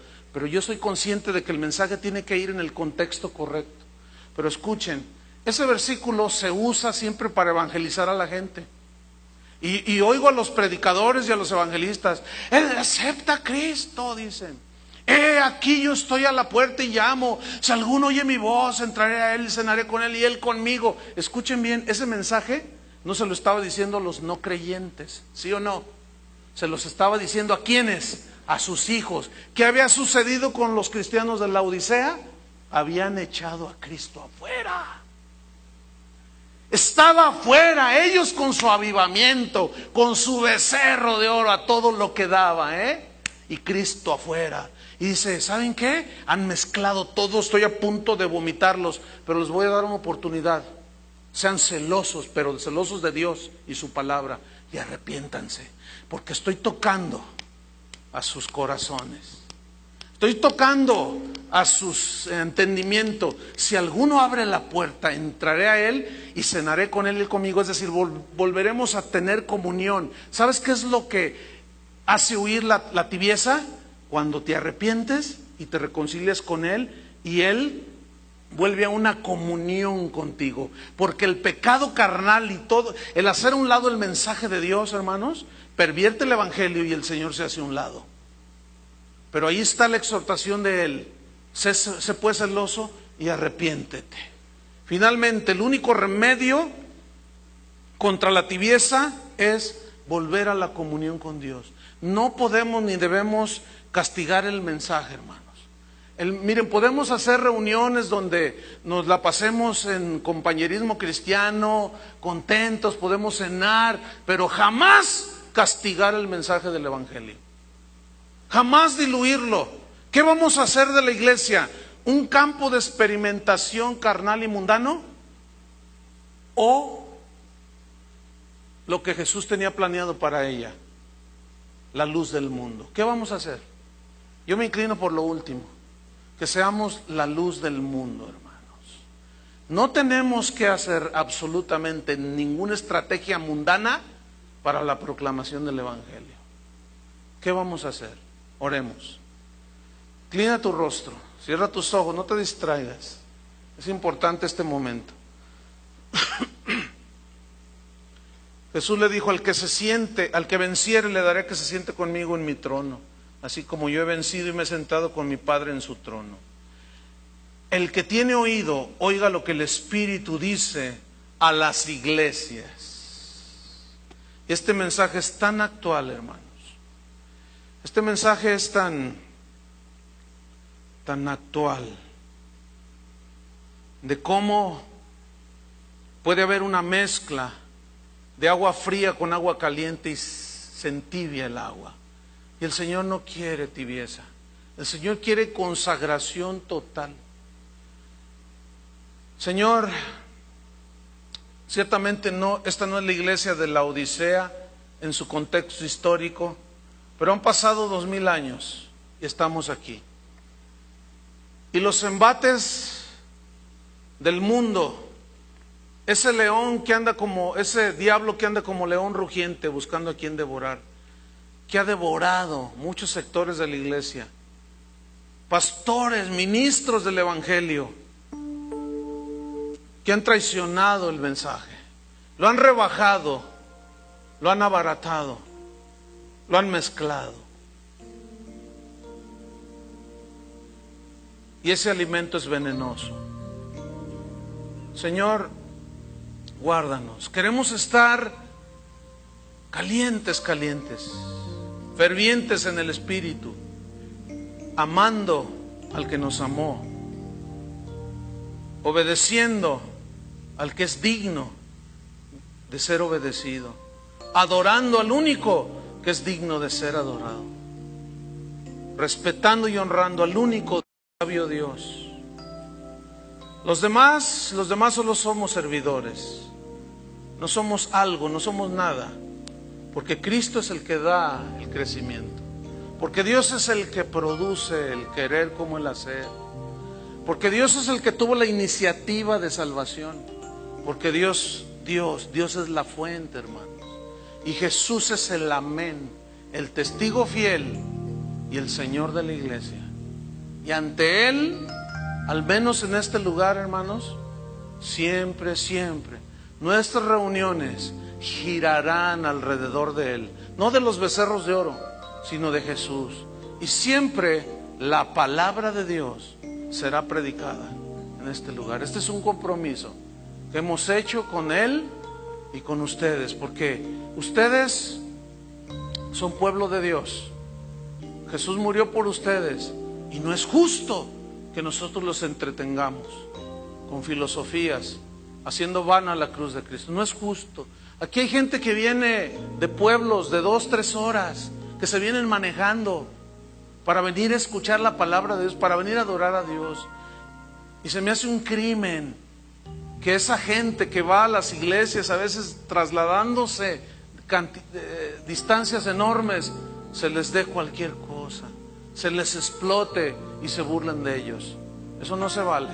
yo soy consciente de que el mensaje tiene que ir en el contexto correcto. Pero escuchen, ese versículo se usa siempre para evangelizar a la gente. Y oigo a los predicadores y a los evangelistas, acepta a Cristo, dicen. Aquí yo estoy a la puerta y llamo. Si alguno oye mi voz, entraré a él y cenaré con él y él conmigo. Escuchen bien, ese mensaje no se lo estaba diciendo a los no creyentes, ¿sí o no? Se los estaba diciendo ¿a quiénes? A sus hijos. ¿Qué había sucedido con los cristianos de la Odisea? Habían echado a Cristo afuera. Estaba afuera, ellos con su avivamiento, con su becerro de oro a todo lo que daba, y Cristo afuera. Y dice, ¿saben qué? Han mezclado todo, estoy a punto de vomitarlos, pero les voy a dar una oportunidad. Sean celosos, pero celosos de Dios y su palabra, y arrepiéntanse, porque estoy tocando a sus corazones. Estoy tocando a sus entendimientos. Si alguno abre la puerta, entraré a él y cenaré con él y conmigo. Es decir, volveremos a tener comunión. ¿Sabes qué es lo que hace huir la tibieza? Cuando te arrepientes y te reconcilias con él y él vuelve a una comunión contigo. Porque el pecado carnal y todo, el hacer a un lado el mensaje de Dios, hermanos, pervierte el evangelio y el Señor se hace a un lado. Pero ahí está la exhortación de él. Sé pues celoso y arrepiéntete. Finalmente, el único remedio contra la tibieza es volver a la comunión con Dios. No podemos ni debemos castigar el mensaje, hermanos. Miren, podemos hacer reuniones donde nos la pasemos en compañerismo cristiano, contentos, podemos cenar, pero jamás castigar el mensaje del evangelio. Jamás diluirlo. ¿Qué vamos a hacer de la iglesia? ¿Un campo de experimentación carnal y mundano? ¿O lo que Jesús tenía planeado para ella? La luz del mundo. ¿Qué vamos a hacer? Yo me inclino por lo último. Que seamos la luz del mundo, hermanos. No tenemos que hacer absolutamente ninguna estrategia mundana para la proclamación del evangelio. ¿Qué vamos a hacer? Oremos. Inclina tu rostro, cierra tus ojos, no te distraigas. Es importante este momento. Jesús le dijo, al que venciere le daré que se siente conmigo en mi trono, así como yo he vencido y me he sentado con mi Padre en su trono. El que tiene oído, oiga lo que el Espíritu dice a las iglesias. Este mensaje es tan actual, hermanos. Este mensaje es tan actual, de cómo puede haber una mezcla de agua fría con agua caliente y se entibia el agua. Y el Señor no quiere tibieza, el Señor quiere consagración total. Señor, ciertamente esta no es la iglesia de la Odisea en su contexto histórico, pero han pasado 2000 años y estamos aquí. Y los embates del mundo, ese león que anda ese diablo que anda como león rugiente buscando a quien devorar, que ha devorado muchos sectores de la iglesia, pastores, ministros del evangelio, que han traicionado el mensaje, lo han rebajado, lo han abaratado, lo han mezclado. Y ese alimento es venenoso. Señor, guárdanos. Queremos estar calientes, fervientes en el Espíritu, amando al que nos amó obedeciendo al que es digno de ser obedecido, adorando al único que es digno de ser adorado, respetando y honrando al único sabio Dios. Los demás solo somos servidores, no somos algo, no somos nada, porque Cristo es el que da el crecimiento, porque Dios es el que produce el querer como el hacer, porque Dios es el que tuvo la iniciativa de salvación, porque Dios es la fuente, hermanos, y Jesús es el amén, el testigo fiel y el Señor de la iglesia. Y ante Él, al menos en este lugar, hermanos, siempre nuestras reuniones girarán alrededor de Él, no de los becerros de oro, sino de Jesús. Y siempre la palabra de Dios será predicada en este lugar. Este es un compromiso que hemos hecho con Él y con ustedes, porque ustedes son pueblo de Dios. Jesús murió por ustedes y no es justo que nosotros los entretengamos con filosofías, haciendo vana la cruz de Cristo. No es justo. Aquí hay gente que viene de pueblos de 2-3 horas, que se vienen manejando para venir a escuchar la palabra de Dios, para venir a adorar a Dios. Y se me hace un crimen que esa gente que va a las iglesias, a veces trasladándose distancias enormes, se les dé cualquier cosa, se les explote y se burlen de ellos. Eso no se vale.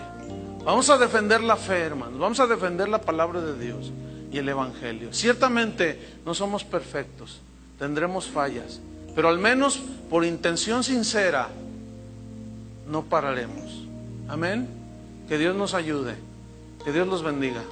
Vamos a defender la fe, hermanos, vamos a defender la palabra de Dios y el evangelio. Ciertamente no somos perfectos, tendremos fallas, pero al menos por intención sincera no pararemos. Amén. Que Dios nos ayude, que Dios los bendiga.